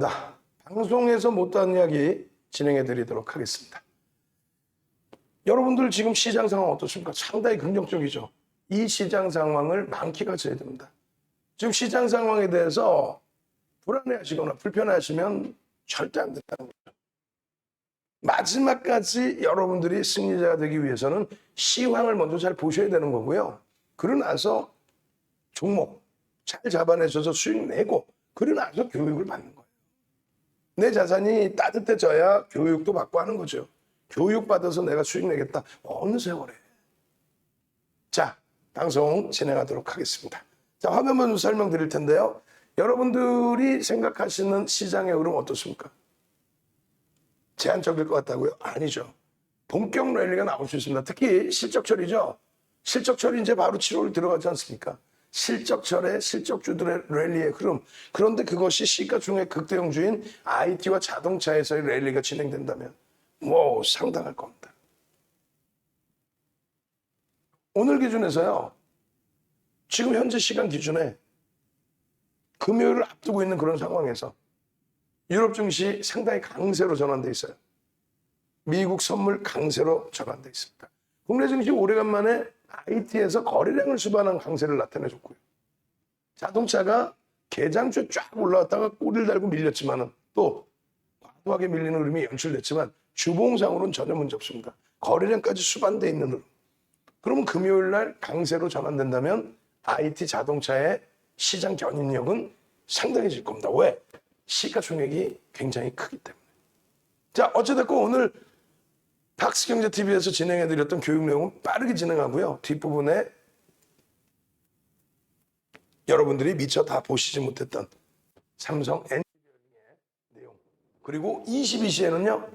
자, 방송에서 못다한 이야기 진행해 드리도록 하겠습니다. 여러분들 지금 시장 상황 어떻습니까? 상당히 긍정적이죠. 이 시장 상황을 만끽하셔야 됩니다. 지금 시장 상황에 대해서 불안해하시거나 불편해하시면 절대 안 된다는 거죠. 마지막까지 여러분들이 승리자가 되기 위해서는 시황을 먼저 잘 보셔야 되는 거고요. 그러고 나서 종목 잘 잡아내셔서 수익 내고 그러고 나서 교육을 받는 거예요. 내 자산이 따뜻해져야 교육도 받고 하는 거죠. 교육 받아서 내가 수익 내겠다. 어느 세월에. 자, 방송 진행하도록 하겠습니다. 자, 화면 먼저 설명드릴 텐데요. 여러분들이 생각하시는 시장의 흐름 어떻습니까? 제한적일 것 같다고요? 아니죠. 본격 랠리가 나올 수 있습니다. 특히 실적철이죠. 실적철이 이제 바로 7월 들어가지 않습니까? 실적철에 실적주들의 랠리의 흐름. 그런데 그것이 시가총액 극대형주인 IT와 자동차에서의 랠리가 진행된다면 상당할 겁니다. 오늘 기준에서요. 지금 현재 시간 기준에 금요일을 앞두고 있는 그런 상황에서 유럽 증시 상당히 강세로 전환돼 있어요. 미국 선물 강세로 전환돼 있습니다. 국내 증시 오래간만에 IT에서 거래량을 수반한 강세를 나타내줬고요. 자동차가 개장주에 쫙 올라왔다가 꼬리를 달고 밀렸지만은 또 과도하게 밀리는 흐름이 연출됐지만 주봉상으로는 전혀 문제 없습니다. 거래량까지 수반돼 있는 흐름. 그러면 금요일 날 강세로 전환된다면 IT 자동차의 시장 견인력은 상당해질 겁니다. 왜? 시가총액이 굉장히 크기 때문에. 자, 어찌됐건 오늘 닥스경제TV에서 진행해드렸던 교육 내용은 빠르게 진행하고요. 뒷부분에 여러분들이 미처 다 보시지 못했던 삼성 NC의 내용, 그리고 22시에는요.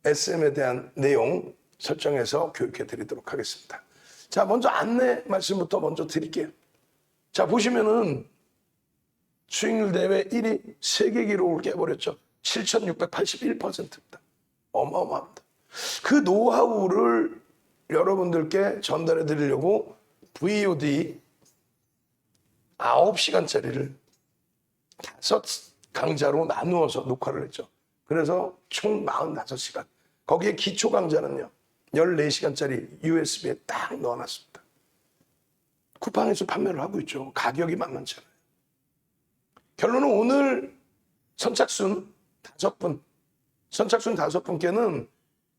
SM에 대한 내용 설정해서 교육해드리도록 하겠습니다. 자, 먼저 안내 말씀부터 먼저 드릴게요. 자, 보시면은 수익률 대회 1위 세계 기록을 깨버렸죠. 7,681%입니다. 어마어마합니다. 그 노하우를 여러분들께 전달해 드리려고 VOD 9시간짜리를 5강좌로 나누어서 녹화를 했죠. 그래서 총 45시간. 거기에 기초 강좌는요. 14시간짜리 USB에 딱 넣어놨습니다. 쿠팡에서 판매를 하고 있죠. 가격이 만만치 않아요. 결론은 오늘 선착순 5분, 선착순 5분께는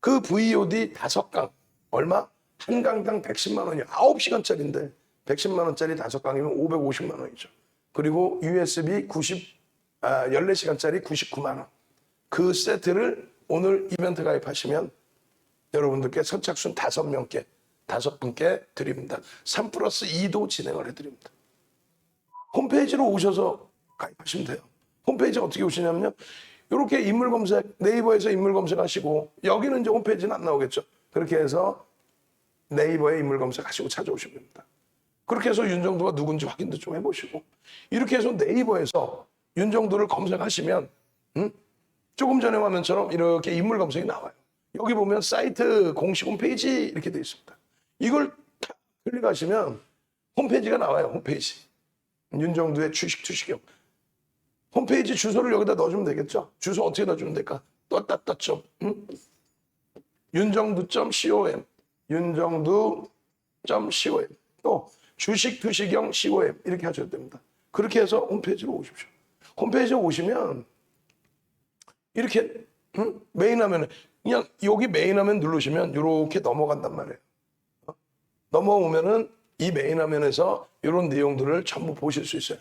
그 VOD 5강, 얼마? 한 강당 110만 원이요. 9시간짜리인데 110만 원짜리 5강이면 550만 원이죠. 그리고 USB 14시간짜리 99만 원. 그 세트를 오늘 이벤트 가입하시면 여러분들께 선착순 5분께 드립니다. 3+2도 진행을 해드립니다. 홈페이지로 오셔서 가입하시면 돼요. 홈페이지 어떻게 오시냐면요. 이렇게 인물 검색, 네이버에서 인물 검색하시고 여기는 이제 홈페이지는 안 나오겠죠. 그렇게 해서 네이버에 인물 검색하시고 찾아오시면 됩니다. 그렇게 해서 윤정도가 누군지 확인도 좀 해보시고 이렇게 해서 네이버에서 윤정도를 검색하시면 조금 전에 화면처럼 이렇게 인물 검색이 나와요. 여기 보면 사이트 공식 홈페이지 이렇게 되어 있습니다. 이걸 탁 클릭하시면 홈페이지가 나와요. 홈페이지. 윤정도의 주식 투시경. 홈페이지 주소를 여기다 넣어주면 되겠죠? 주소 어떻게 넣어주면 될까? 떴 윤정두.com 윤정두.com 또 주식투시경 com 이렇게 하셔도 됩니다. 그렇게 해서 홈페이지로 오십시오. 홈페이지에 오시면 이렇게 메인 화면에 그냥 여기 메인 화면 누르시면 이렇게 넘어간단 말이에요. 넘어오면은 이 메인 화면에서 이런 내용들을 전부 보실 수 있어요.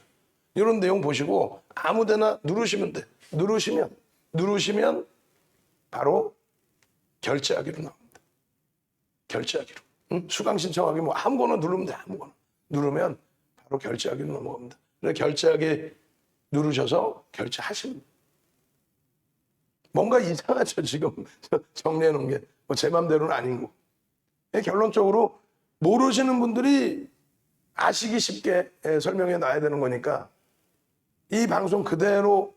이런 내용 보시고 아무데나 누르시면 돼. 누르시면 바로 결제하기로 나옵니다. 결제하기로. 수강 신청하기 뭐 아무거나 누르면 돼. 아무거나. 누르면 바로 결제하기로 넘어갑니다. 그래서 결제하기 누르셔서 결제하시면 돼요. 뭔가 이상하죠, 지금. 정리해 놓은 게. 제 맘대로는 아닌 거. 결론적으로 모르시는 분들이 아시기 쉽게 설명해 놔야 되는 거니까 이 방송 그대로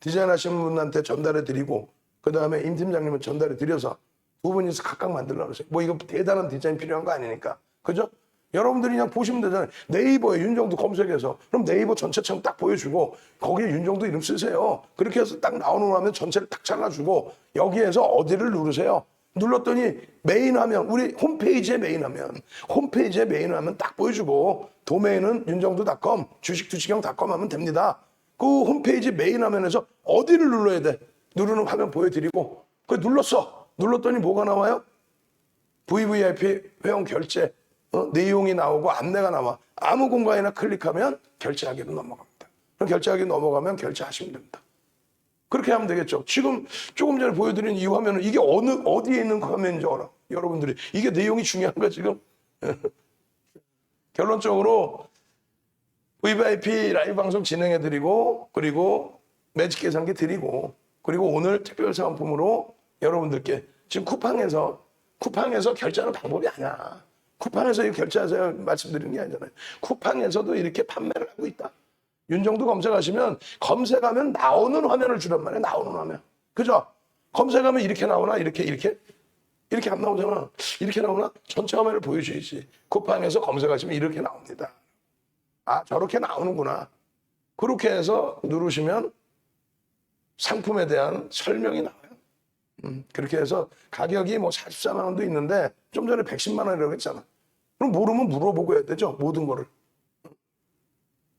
디자인하시는 분한테 전달해 드리고 그 다음에 임 팀장님은 전달해 드려서 두 분이서 각각 만들려고 그러세요. 뭐 이거 대단한 디자인 필요한 거 아니니까. 그죠? 여러분들이 그냥 보시면 되잖아요. 네이버에 윤정도 검색해서 그럼 네이버 전체창 딱 보여주고 거기에 윤정도 이름 쓰세요. 그렇게 해서 딱 나오는 화면 전체를 딱 잘라주고 여기에서 어디를 누르세요. 눌렀더니 메인 화면, 우리 홈페이지의 메인 화면 딱 보여주고 도메인은 윤정도.com, 주식투시경.com 하면 됩니다. 그 홈페이지 메인 화면에서 어디를 눌러야 돼? 누르는 화면 보여드리고 그 눌렀더니 뭐가 나와요? VVIP 회원 결제 내용이 나오고 안내가 나와. 아무 공간이나 클릭하면 결제하기로 넘어갑니다. 그럼 결제하기 넘어가면 결제하시면 됩니다. 그렇게 하면 되겠죠. 지금 조금 전에 보여드린 이 화면은 이게 어디에 있는 화면인지 알아? 여러분들이 이게 내용이 중요한가 지금? 결론적으로 VVIP 라이브 방송 진행해드리고 그리고 매직 계산기 드리고 그리고 오늘 특별 사은품으로 여러분들께 지금 쿠팡에서 결제하는 방법이 아니야. 쿠팡에서 이렇게 결제하세요 말씀드리는 게 아니잖아요. 쿠팡에서도 이렇게 판매를 하고 있다. 윤정도 검색하시면 검색하면 나오는 화면을 주란 말이에요. 나오는 화면. 그죠? 검색하면 이렇게 나오나 이렇게 안 나오잖아. 이렇게 나오나? 전체 화면을 보여줘야지. 쿠팡에서 검색하시면 이렇게 나옵니다. 아 저렇게 나오는구나. 그렇게 해서 누르시면 상품에 대한 설명이 나와요. 그렇게 해서 가격이 뭐 44만 원도 있는데 좀 전에 110만 원이라고 했잖아. 그럼 모르면 물어보고 해야 되죠. 모든 거를.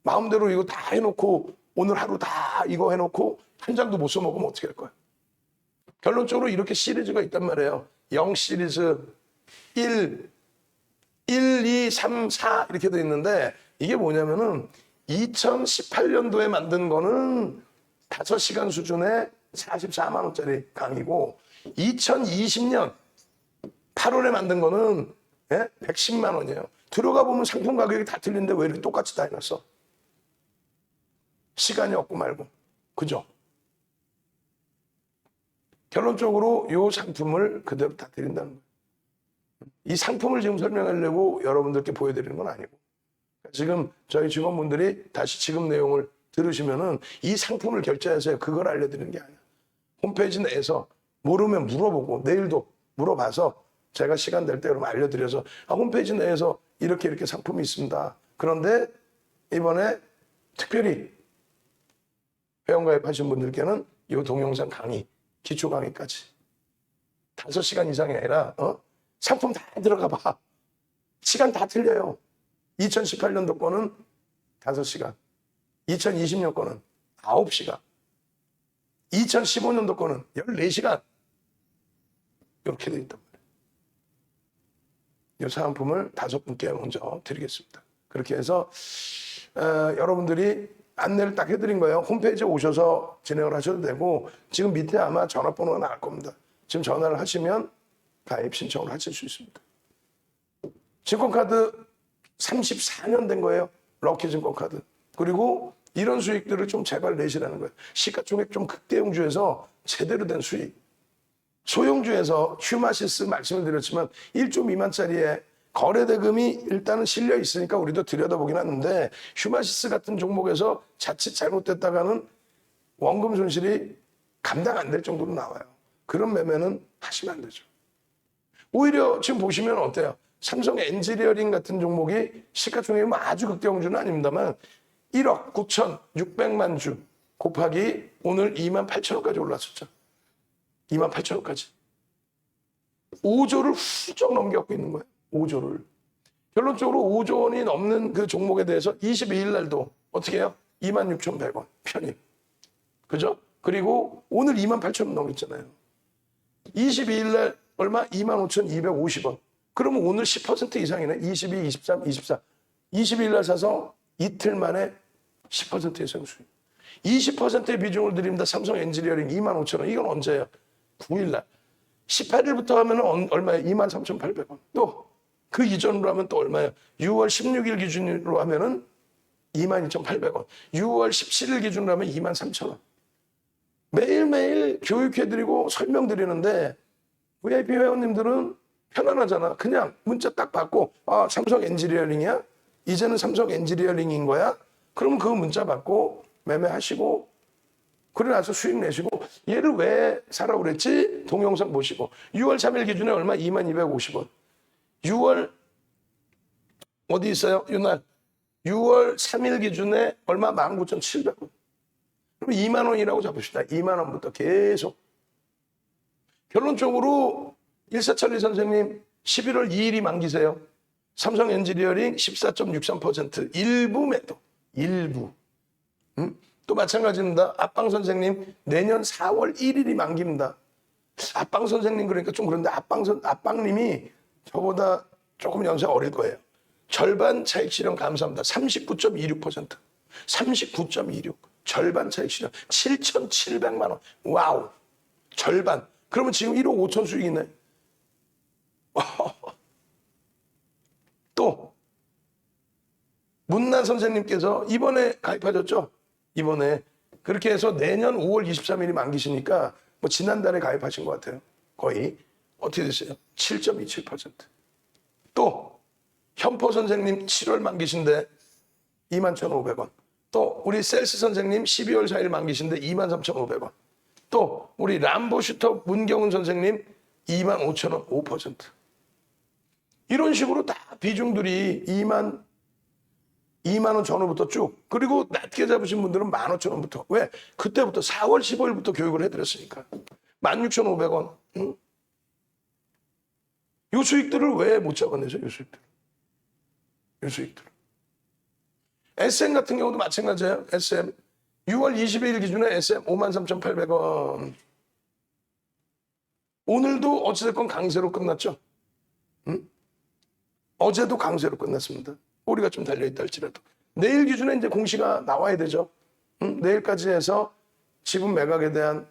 마음대로 이거 다 해놓고 오늘 하루 다 이거 해놓고 한 장도 못 써먹으면 어떻게 할 거야? 결론적으로 이렇게 시리즈가 있단 말이에요. 0 시리즈 1, 2, 3, 4 이렇게 돼 있는데 이게 뭐냐면은 2018년도에 만든 거는 5시간 수준의 44만 원짜리 강의고 2020년 8월에 만든 거는 110만 원이에요. 들어가 보면 상품 가격이 다 틀린데 왜 이렇게 똑같이 다 해놨어? 시간이 없고 말고. 그죠? 결론적으로 이 상품을 그대로 다 드린다는 거예요. 이 상품을 지금 설명하려고 여러분들께 보여드리는 건 아니고 지금 저희 직원분들이 다시 지금 내용을 들으시면은 이 상품을 결제하세요. 그걸 알려드리는 게 아니야. 홈페이지 내에서 모르면 물어보고 내일도 물어봐서 제가 시간 될 때 그러면 알려드려서 홈페이지 내에서 이렇게 상품이 있습니다. 그런데 이번에 특별히 회원가입하신 분들께는 이 동영상 강의, 기초 강의까지 5시간 이상이 아니라 상품 다 들어가 봐. 시간 다 틀려요. 2018년도 거는 5시간, 2020년 거는 9시간, 2015년도 거는 14시간 이렇게 돼 있단 말이에요. 이 사은품을 5분께 먼저 드리겠습니다. 그렇게 해서 여러분들이 안내를 딱 해드린 거예요. 홈페이지에 오셔서 진행을 하셔도 되고 지금 밑에 아마 전화번호가 나올 겁니다. 지금 전화를 하시면 가입 신청을 하실 수 있습니다. 증권카드 34년 된 거예요. 럭키 증권카드. 그리고 이런 수익들을 좀 제발 내시라는 거예요. 시가총액 좀 극대형주에서 제대로 된 수익. 소형주에서 휴마시스 말씀을 드렸지만 1조 미만짜리에 거래대금이 일단은 실려 있으니까 우리도 들여다보긴 하는데 휴마시스 같은 종목에서 자칫 잘못됐다가는 원금 손실이 감당 안 될 정도로 나와요. 그런 매매는 하시면 안 되죠. 오히려 지금 보시면 어때요? 삼성 엔지니어링 같은 종목이 시가총액이 아주 극대형주는 아닙니다만 1억 9,600만 주 곱하기 오늘 28,000원까지 올랐었죠. 28,000원까지. 5조를 훌쩍 넘겨갖고 있는 거예요. 5조를. 결론적으로 5조 원이 넘는 그 종목에 대해서 22일 날도 어떻게 해요? 26,100원 편입. 그죠? 그리고 오늘 28,000원 넘겼잖아요. 22일 날 얼마? 25,250원. 그러면 오늘 10% 이상이네. 22, 23, 24. 22일 날 사서 이틀 만에 10% 이상 수익. 20%의 비중을 드립니다. 삼성 엔지니어링 25,000원. 이건 언제예요? 9일 날. 18일부터 하면 얼마예요? 23,800원. 또 그 이전으로 하면 또 얼마예요? 6월 16일 기준으로 하면은 22,800원. 6월 17일 기준으로 하면 23,000원. 매일매일 교육해드리고 설명드리는데 VIP 회원님들은 편안하잖아. 그냥 문자 딱 받고 삼성 엔지니어링이야? 이제는 삼성 엔지니어링인 거야? 그러면 그 문자 받고 매매하시고 그래 나서 수익 내시고 얘를 왜 사라고 그랬지? 동영상 보시고 6월 3일 기준에 얼마? 2250원. 6월 어디 있어요? 이날 6월 3일 기준에 얼마? 19,700원. 그럼 2만 원이라고 잡읍시다. 2만 원부터 계속. 결론적으로 일사천리 선생님 11월 2일이 만기세요. 삼성 엔지니어링 14.63% 일부 매도. 일부. 또 마찬가지입니다. 앞방 선생님 내년 4월 1일이 만기입니다. 앞방 선생님 그러니까 좀 그런데 앞방님이 저보다 조금 연세가 어릴 거예요. 절반 차익 실현 감사합니다. 39.26%. 39.26. 절반 차익 실현. 7,700만 원. 와우. 절반. 그러면 지금 1억 5천 수익이네. 또 문난 선생님께서 이번에 가입하셨죠? 이번에 그렇게 해서 내년 5월 23일이 만기시니까 뭐 지난달에 가입하신 것 같아요. 거의 어떻게 됐어요? 7.27%. 또 현포 선생님 7월 만기신데 21,500원. 또 우리 셀스 선생님 12월 4일 만기신데 23,500원. 또 우리 람보슈터 문경은 선생님 25,000원 5%. 이런 식으로 다 비중들이 2만 원 전후부터 쭉. 그리고 낮게 잡으신 분들은 15,000원부터. 왜? 그때부터 4월 15일부터 교육을 해드렸으니까. 16,500원. 응? 이 수익들을 왜 못 잡아내죠? 이 수익들. 이 수익들. SM 같은 경우도 마찬가지예요. SM. 6월 22일 기준에 SM 53,800원. 오늘도 어찌됐건 강세로 끝났죠. 응? 어제도 강세로 끝났습니다. 꼬리가 좀 달려있다 할지라도. 내일 기준에 이제 공시가 나와야 되죠. 응? 내일까지 해서 지분 매각에 대한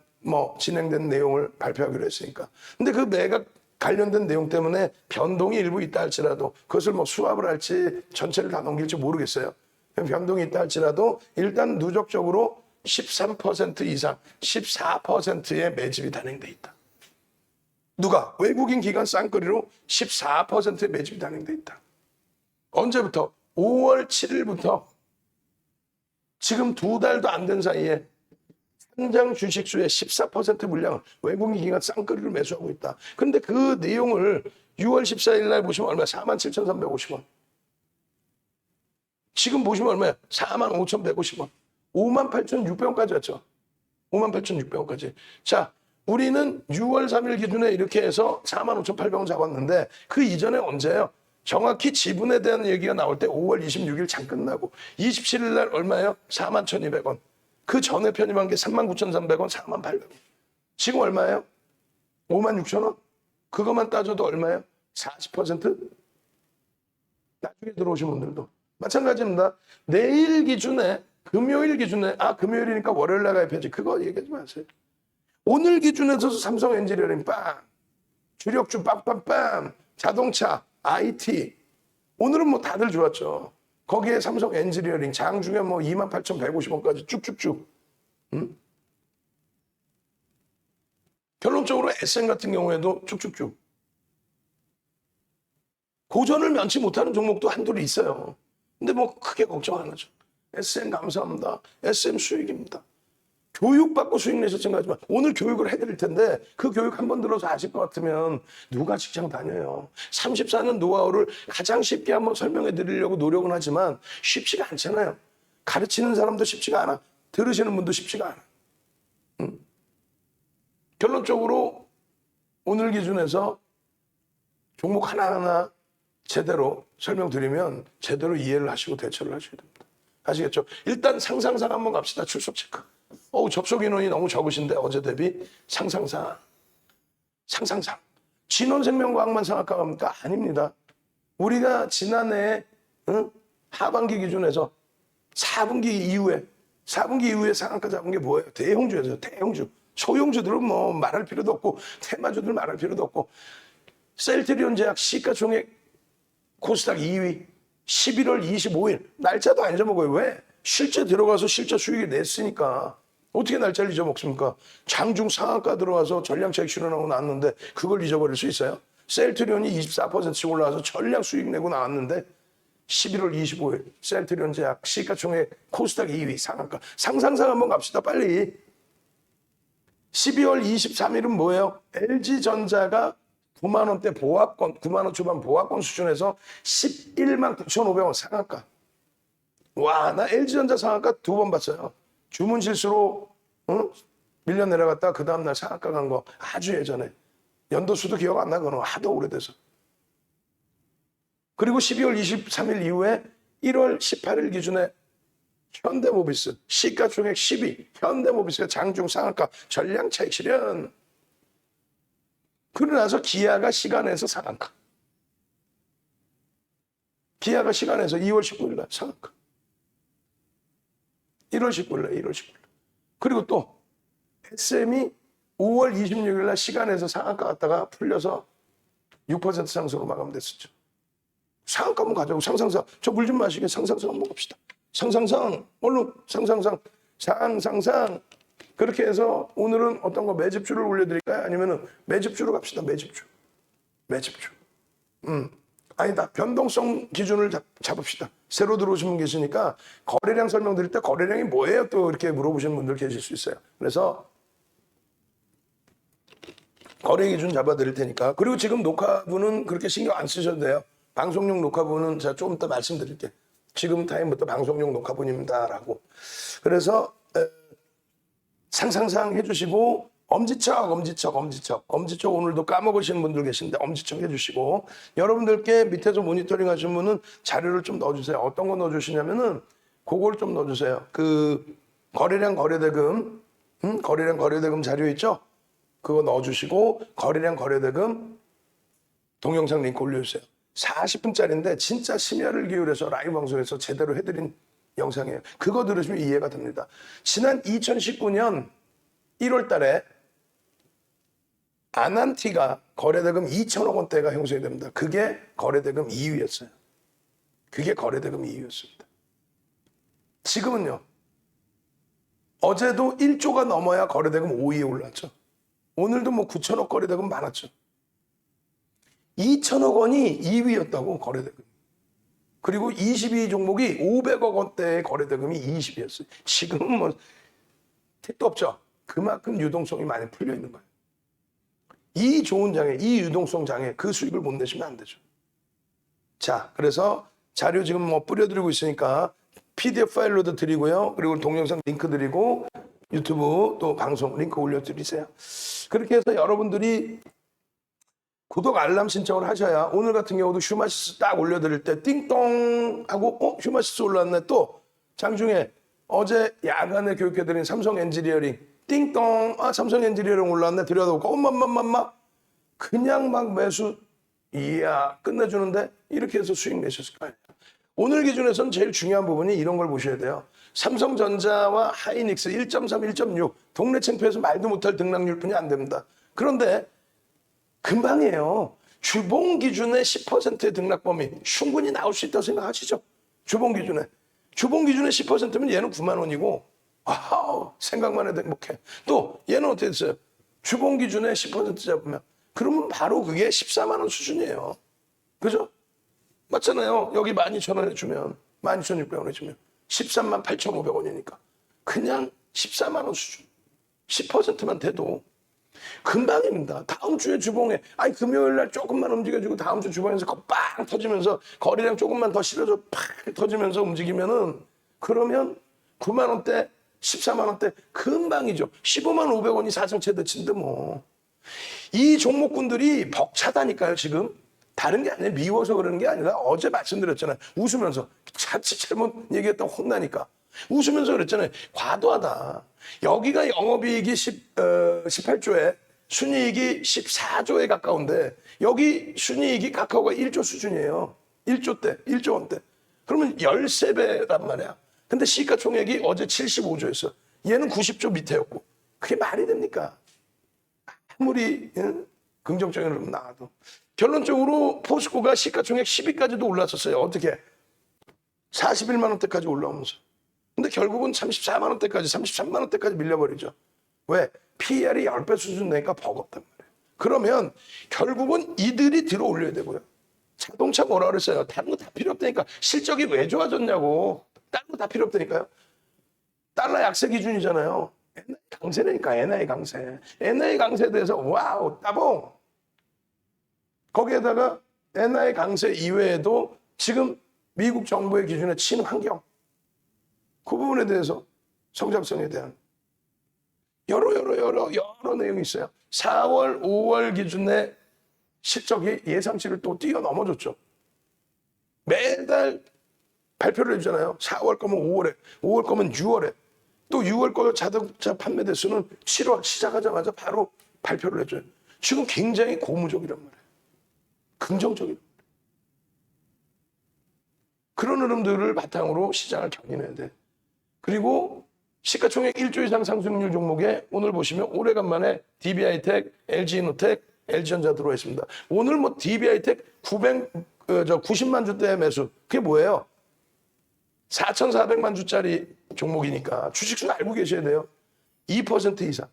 진행된 내용을 발표하기로 했으니까. 근데 그 매각 관련된 내용 때문에 변동이 일부 있다 할지라도 그것을 수합을 할지 전체를 다 넘길지 모르겠어요. 변동이 있다 할지라도 일단 누적적으로 13% 이상, 14%의 매집이 단행돼 있다. 누가? 외국인 기관 쌍끌이로 14%의 매집이 단행돼 있다. 언제부터? 5월 7일부터 지금 2달도 안 된 사이에 상장 주식수의 14% 물량을 외국인 기관 쌍끌이로 매수하고 있다. 그런데 그 내용을 6월 14일 날 보시면 얼마야? 47,350원. 지금 보시면 얼마야? 45,150원. 58,600원까지 왔죠. 58,600원까지. 자, 우리는 6월 3일 기준에 이렇게 해서 45,800원 잡았는데 그 이전에 언제예요? 정확히 지분에 대한 얘기가 나올 때 5월 26일 장 끝나고 27일 날 얼마예요? 41,200원. 그 전에 편입한 게 39,300원, 48,000원. 지금 얼마예요? 56,000원? 그것만 따져도 얼마예요? 40%? 나중에 들어오신 분들도. 마찬가지입니다. 내일 기준에, 금요일 기준에, 금요일이니까 월요일 날 가입해야지. 그거 얘기하지 마세요. 오늘 기준에서 삼성 엔지니어링 빵, 주력주 빵빵빵, 자동차, IT. 오늘은 다들 좋았죠. 거기에 삼성 엔지니어링 장중에 28,150원까지 쭉쭉쭉. 결론적으로 SM 같은 경우에도 쭉쭉쭉. 고전을 면치 못하는 종목도 한둘이 있어요. 근데 크게 걱정 안 하죠. SM 감사합니다. SM 수익입니다. 교육받고 수익 내셨던 거지만 오늘 교육을 해드릴 텐데 그 교육 한번 들어서 아실 것 같으면 누가 직장 다녀요. 34년 노하우를 가장 쉽게 한번 설명해 드리려고 노력은 하지만 쉽지가 않잖아요. 가르치는 사람도 쉽지가 않아. 들으시는 분도 쉽지가 않아. 결론적으로 오늘 기준에서 종목 하나하나 제대로 설명드리면 제대로 이해를 하시고 대처를 하셔야 됩니다. 아시겠죠? 일단 상상상 한번 갑시다. 출석 체크. 접속 인원이 너무 적으신데 어제 대비 상상상. 진원생명과학만 생각합니까? 아닙니다. 우리가 지난해 하반기 기준에서 4분기 이후에 상한가 잡은 게 뭐예요? 대형주에서 대형주. 소형주들은 말할 필요도 없고 테마주들 말할 필요도 없고 셀트리온 제약 시가총액 코스닥 2위 11월 25일 날짜도 안 잊어먹어요. 왜? 실제 들어가서 실제 수익을 냈으니까. 어떻게 날짜를 잊어먹습니까? 장중 상한가 들어와서 전량차익 실현하고 나왔는데 그걸 잊어버릴 수 있어요? 셀트리온이 24%씩 올라와서 전량 수익 내고 나왔는데 11월 25일 셀트리온 제약 시가총액 코스닥 2위 상한가. 상상상 한번 갑시다. 빨리. 12월 23일은 뭐예요? LG전자가 9만 원대 보합권, 9만 원 초반 보합권 수준에서 11만 9,500원 상한가. 와, 나 LG전자 상한가 2번 봤어요. 주문 실수로 밀려 내려갔다 그 다음날 상한가 간 거 아주 예전에. 연도수도 기억 안 나거든. 하도 오래돼서. 그리고 12월 23일 이후에 1월 18일 기준에 현대모비스 시가총액 10위 현대모비스가 장중 상한가 전량 차익 실현. 그러고 나서 기아가 시간에서 상한가. 기아가 시간에서 2월 19일 날 상한가. 1월 19일 날 1월 19일 날. 그리고 또 SM이 5월 26일 날 시간에서 상한가 갔다가 풀려서 6% 상승으로 마감됐었죠. 상한가 한번 가자고. 상상상. 저 물 좀 마시게. 상상상 한번 봅시다. 상상상. 얼른 상상상. 상상상. 그렇게 해서 오늘은 어떤 거 매집주를 올려드릴까요? 아니면은 매집주로 갑시다. 매집주. 매집주. 아니다. 변동성 기준을 잡읍시다. 새로 들어오신 분 계시니까 거래량 설명드릴 때 거래량이 뭐예요? 또 이렇게 물어보시는 분들 계실 수 있어요. 그래서 거래 기준 잡아드릴 테니까. 그리고 지금 녹화분은 그렇게 신경 안 쓰셔도 돼요. 방송용 녹화분은 제가 조금 이따 말씀드릴게요. 지금 타임부터 방송용 녹화분입니다라고. 그래서 상상상 해주시고 엄지척 오늘도 까먹으시는 분들 계신데 엄지척 해주시고 여러분들께 밑에서 모니터링 하시는 분은 자료를 좀 넣어주세요. 어떤 거 넣어주시냐면은 그걸 좀 넣어주세요. 그 거래량 거래대금 거래량 거래대금 자료 있죠? 그거 넣어주시고 거래량 거래대금 동영상 링크 올려주세요. 40분짜리인데 진짜 심혈을 기울여서 라이브 방송에서 제대로 해드린 영상이에요. 그거 들으시면 이해가 됩니다. 지난 2019년 1월 달에 아난티가 거래대금 2천억 원대가 형성이 됩니다. 그게 거래대금 2위였어요. 그게 거래대금 2위였습니다. 지금은요. 어제도 1조가 넘어야 거래대금 5위에 올랐죠. 오늘도 뭐 9천억 거래대금 많았죠. 2천억 원이 2위였다고 거래대금. 그리고 22 종목이 500억 원대의 거래대금이 20이었어요. 지금은 뭐 택도 없죠. 그만큼 유동성이 많이 풀려 있는 거예요. 이 좋은 장에, 이 유동성 장에 그 수익을 못 내시면 안 되죠. 자, 그래서 자료 지금 뭐 뿌려드리고 있으니까 PDF 파일로도 드리고요. 그리고 동영상 링크 드리고 유튜브 또 방송 링크 올려드리세요. 그렇게 해서 여러분들이 구독 알람 신청을 하셔야 오늘 같은 경우도 휴마시스 딱 올려드릴 때 띵동 하고 휴마시스 올라왔네. 또 장중에 어제 야간에 교육해드린 삼성 엔지니어링 띵동 삼성 엔지니어링 올라왔네. 들여다보고 엄마마마마 그냥 막 매수 이야 끝내주는데 이렇게 해서 수익 내셨을 거 아니에요. 오늘 기준에서는 제일 중요한 부분이 이런 걸 보셔야 돼요. 삼성전자와 하이닉스 1.3, 1.6 동네 창피해서 말도 못할 등락률 뿐이 안 됩니다. 그런데 금방이에요. 주봉 기준의 10%의 등락 범위 충분히 나올 수 있다고 생각하시죠? 주봉 기준에. 주봉 기준의 10%면 얘는 9만 원이고 와우 생각만 해도 행복해. 또 얘는 어떻게 됐어요? 주봉 기준의 10% 잡으면 그러면 바로 그게 14만 원 수준이에요. 그죠? 맞잖아요. 여기 12,000원 해주면 12,600원 해주면 13만 8,500원이니까 그냥 14만 원 수준. 10%만 돼도 금방입니다. 다음 주에 주봉에 아니 금요일 날 조금만 움직여주고 다음 주 주봉에서 빵 터지면서 거래량 조금만 더 실어줘 팍 터지면서 움직이면은 그러면 9만 원대 14만 원대 금방이죠. 15만 500원이 사상 최대치인데 뭐. 이 종목군들이 벅차다니까요 지금. 다른 게 아니라 미워서 그러는 게 아니라 어제 말씀드렸잖아요. 웃으면서 자칫 잘못 얘기했다고 혼나니까. 웃으면서 그랬잖아요. 과도하다. 여기가 영업이익이 18조에 순이익이 14조에 가까운데 여기 순이익이 카카오가 1조 수준이에요. 1조 원대. 그러면 13배란 말이야. 근데 시가총액이 어제 75조였어. 얘는 90조 밑에였고. 그게 말이 됩니까? 아무리 긍정적인 흐름 나와도. 결론적으로 포스코가 시가총액 10위까지도 올랐었어요. 어떻게? 41만 원대까지 올라오면서. 근데 결국은 34만 원대까지, 33만 원대까지 밀려버리죠. 왜? PER이 10배 수준 되니까 버겁단 말이에요. 그러면 결국은 이들이 들어 올려야 되고요. 자동차 뭐라 그랬어요? 다른 거 다 필요 없다니까. 실적이 왜 좋아졌냐고. 다른 거 다 필요 없다니까요. 달러 약세 기준이잖아요. NI 강세라니까, NI 강세. NI 강세에 대해서 와우, 따봉. 거기에다가 엔화의 강세 이외에도 지금 미국 정부의 기준에 친환경 그 부분에 대해서 성장성에 대한 여러 내용이 있어요. 4월, 5월 기준의 실적이 예상치를 또 뛰어넘어줬죠. 매달 발표를 해주잖아요. 4월 거면 5월에, 5월 거면 6월에, 또 6월 거 자동차 판매 대수는 7월 시작하자마자 바로 발표를 해줘요. 지금 굉장히 고무적이란 말이에요. 긍정적이란 말이에요. 그런 흐름들을 바탕으로 시장을 견인해야 돼. 그리고 시가총액 1조 이상 상승률 종목에 오늘 보시면 오래간만에 DB하이텍, LG이노텍, LG전자 들어와 있습니다. 오늘 뭐 DB하이텍 90만 주대 매수. 그게 뭐예요? 4,400만 주짜리 종목이니까 주식수는 알고 계셔야 돼요. 2% 이상.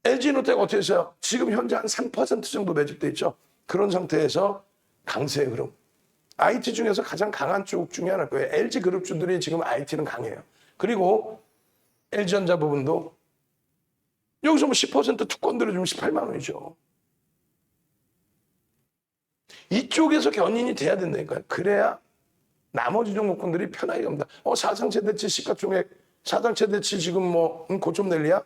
LG이노텍 어떻게 했어요? 지금 현재 한 3% 정도 매집돼 있죠. 그런 상태에서 강세의 흐름. IT 중에서 가장 강한 쪽 중에 하나일 거예요. LG그룹주들이 지금 IT는 강해요. 그리고 LG전자 부분도 여기서 뭐 10% 투권 들어주면 18만 원이죠. 이쪽에서 견인이 돼야 된다니까요. 그래야 나머지 종목군들이 편하게 갑니다. 사상 최대치 시가총액, 사상 최대치 지금 뭐 고점 낼리야?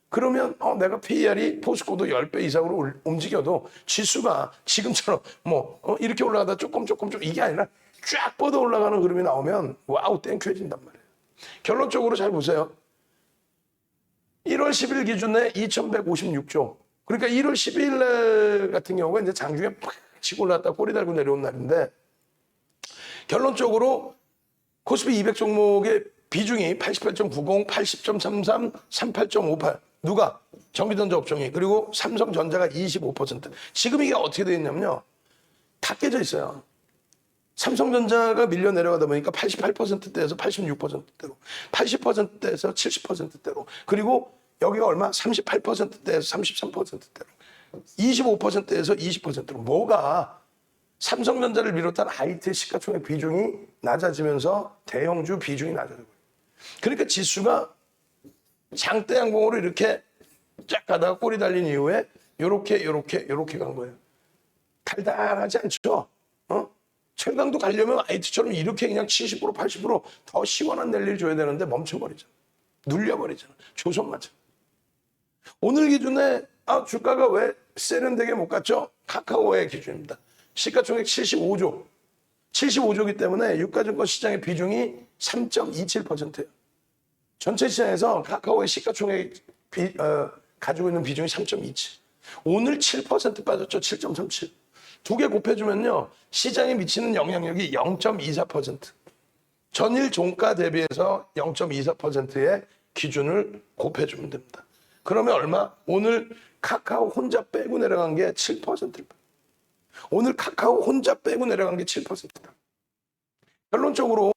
그러면 내가 PER이 포스코도 10배 이상으로 움직여도 지수가 지금처럼 뭐 이렇게 올라가다 조금 이게 아니라 쫙 뻗어 올라가는 흐름이 나오면 와우 땡큐해진단 말이에요. 결론적으로 잘 보세요. 1월 10일 기준에 2,156조. 그러니까 1월 12일 날 같은 경우가 이제 장중에 팍 치고 올라갔다 꼬리 달고 내려온 날인데 결론적으로 코스피 200 종목의 비중이 88.90, 80.33, 38.58. 누가? 전기전자 업종이. 그리고 삼성전자가 25%. 지금 이게 어떻게 되어 있냐면요. 다 깨져 있어요. 삼성전자가 밀려 내려가다 보니까 88%대에서 86%대로, 80%대에서 70%대로, 그리고 여기가 얼마? 38%대에서 33%대로, 25%에서 20%로. 뭐가? 삼성전자를 비롯한 IT 시가총액 비중이 낮아지면서 대형주 비중이 낮아지고. 그러니까 지수가 장대 양봉으로 이렇게 쫙 가다가 꼬리 달린 이후에 요렇게 간 거예요. 달달하지 않죠? 최강도 가려면 IT처럼 이렇게 그냥 70% 80%더 시원한 랠리를 줘야 되는데 멈춰버리잖아. 눌려버리잖아. 조선맞아. 오늘 기준에 주가가 왜 세련되게 못 갔죠? 카카오의 기준입니다. 시가총액 75조. 75조이기 때문에 유가증권 시장의 비중이 3.27%예요. 전체 시장에서 카카오의 시가총액 가지고 있는 비중이 3.27. 오늘 7% 빠졌죠. 7.37. 두 개 곱해주면요. 시장에 미치는 영향력이 0.24%. 전일 종가 대비해서 0.24%의 기준을 곱해주면 됩니다. 그러면 얼마? 오늘 카카오 혼자 빼고 내려간 게 7%를. 오늘 카카오 혼자 빼고 내려간 게 7%다. 결론적으로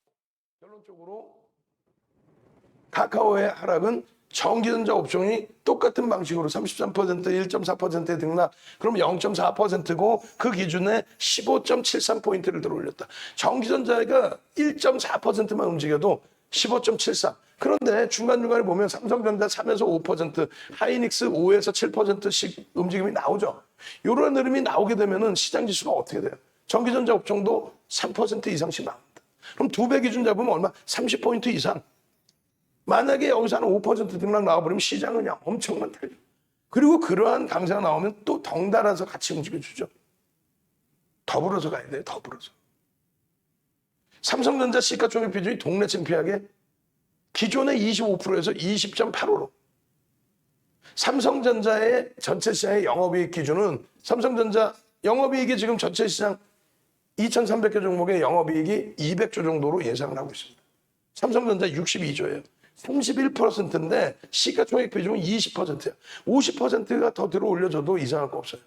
카카오의 하락은 전기전자 업종이 똑같은 방식으로 33%, 1.4%에 등락, 그럼 0.4%고 그 기준에 15.73포인트를 들어올렸다. 전기전자가 1.4%만 움직여도 15.73. 그런데 중간중간에 보면 삼성전자 3에서 5%, 하이닉스 5에서 7%씩 움직임이 나오죠. 이런 흐름이 나오게 되면 시장 지수가 어떻게 돼요? 전기전자 업종도 3% 이상씩 나옵니다. 그럼 2배 기준 잡으면 얼마? 30포인트 이상. 만약에 여기서 한 5% 등락 나와버리면 시장은 그냥 엄청난 달려. 그리고 그러한 강세가 나오면 또 덩달아서 같이 움직여주죠. 더불어서 가야 돼요. 더불어서. 삼성전자 시가총액 비중이 동네 창피하게 기존의 25%에서 20.85로. 삼성전자의 전체 시장의 영업이익 기준은 삼성전자 영업이익이 지금 전체 시장 2,300개 종목의 영업이익이 200조 정도로 예상을 하고 있습니다. 삼성전자 62조예요. 31%인데 시가총액 비중은 20%야. 50%가 더 들어올려줘도 이상할 거 없어요.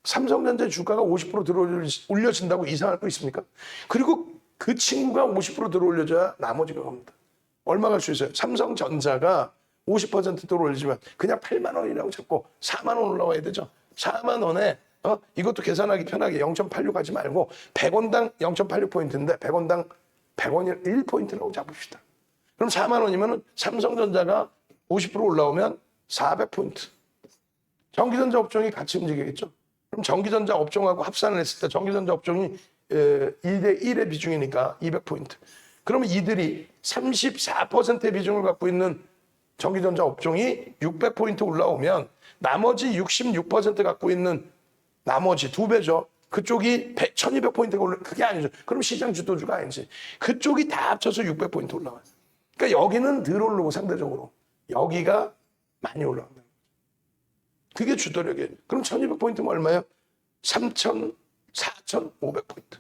삼성전자 주가가 50% 들어올려진다고 이상할 거 있습니까? 그리고 그 친구가 50% 들어올려줘야 나머지가 갑니다. 얼마 갈 수 있어요? 삼성전자가 50% 들어올리지만 그냥 8만 원이라고 잡고 4만 원 올라와야 되죠. 4만 원에 이것도 계산하기 편하게 0.86 하지 말고 100원당 0.86포인트인데 100원당 100원이 1포인트라고 잡읍시다. 그럼 4만 원이면 삼성전자가 50% 올라오면 400포인트. 전기전자 업종이 같이 움직이겠죠. 그럼 그럼 전기전자 업종하고 합산을 했을 때 전기전자 업종이 2대 1의 비중이니까 200포인트. 그러면 이들이 34%의 비중을 갖고 있는 전기전자 업종이 600포인트 올라오면 나머지 66% 갖고 있는 나머지 2배죠. 그쪽이 1200포인트가 올라, 그게 아니죠. 그럼 시장 주도주가 아니지. 그쪽이 다 합쳐서 600포인트 올라와요. 그러니까 여기는 덜 오르고 상대적으로 여기가 많이 올라간다. 그게 주도력이에요. 그럼 1200포인트면 얼마예요? 4,500포인트.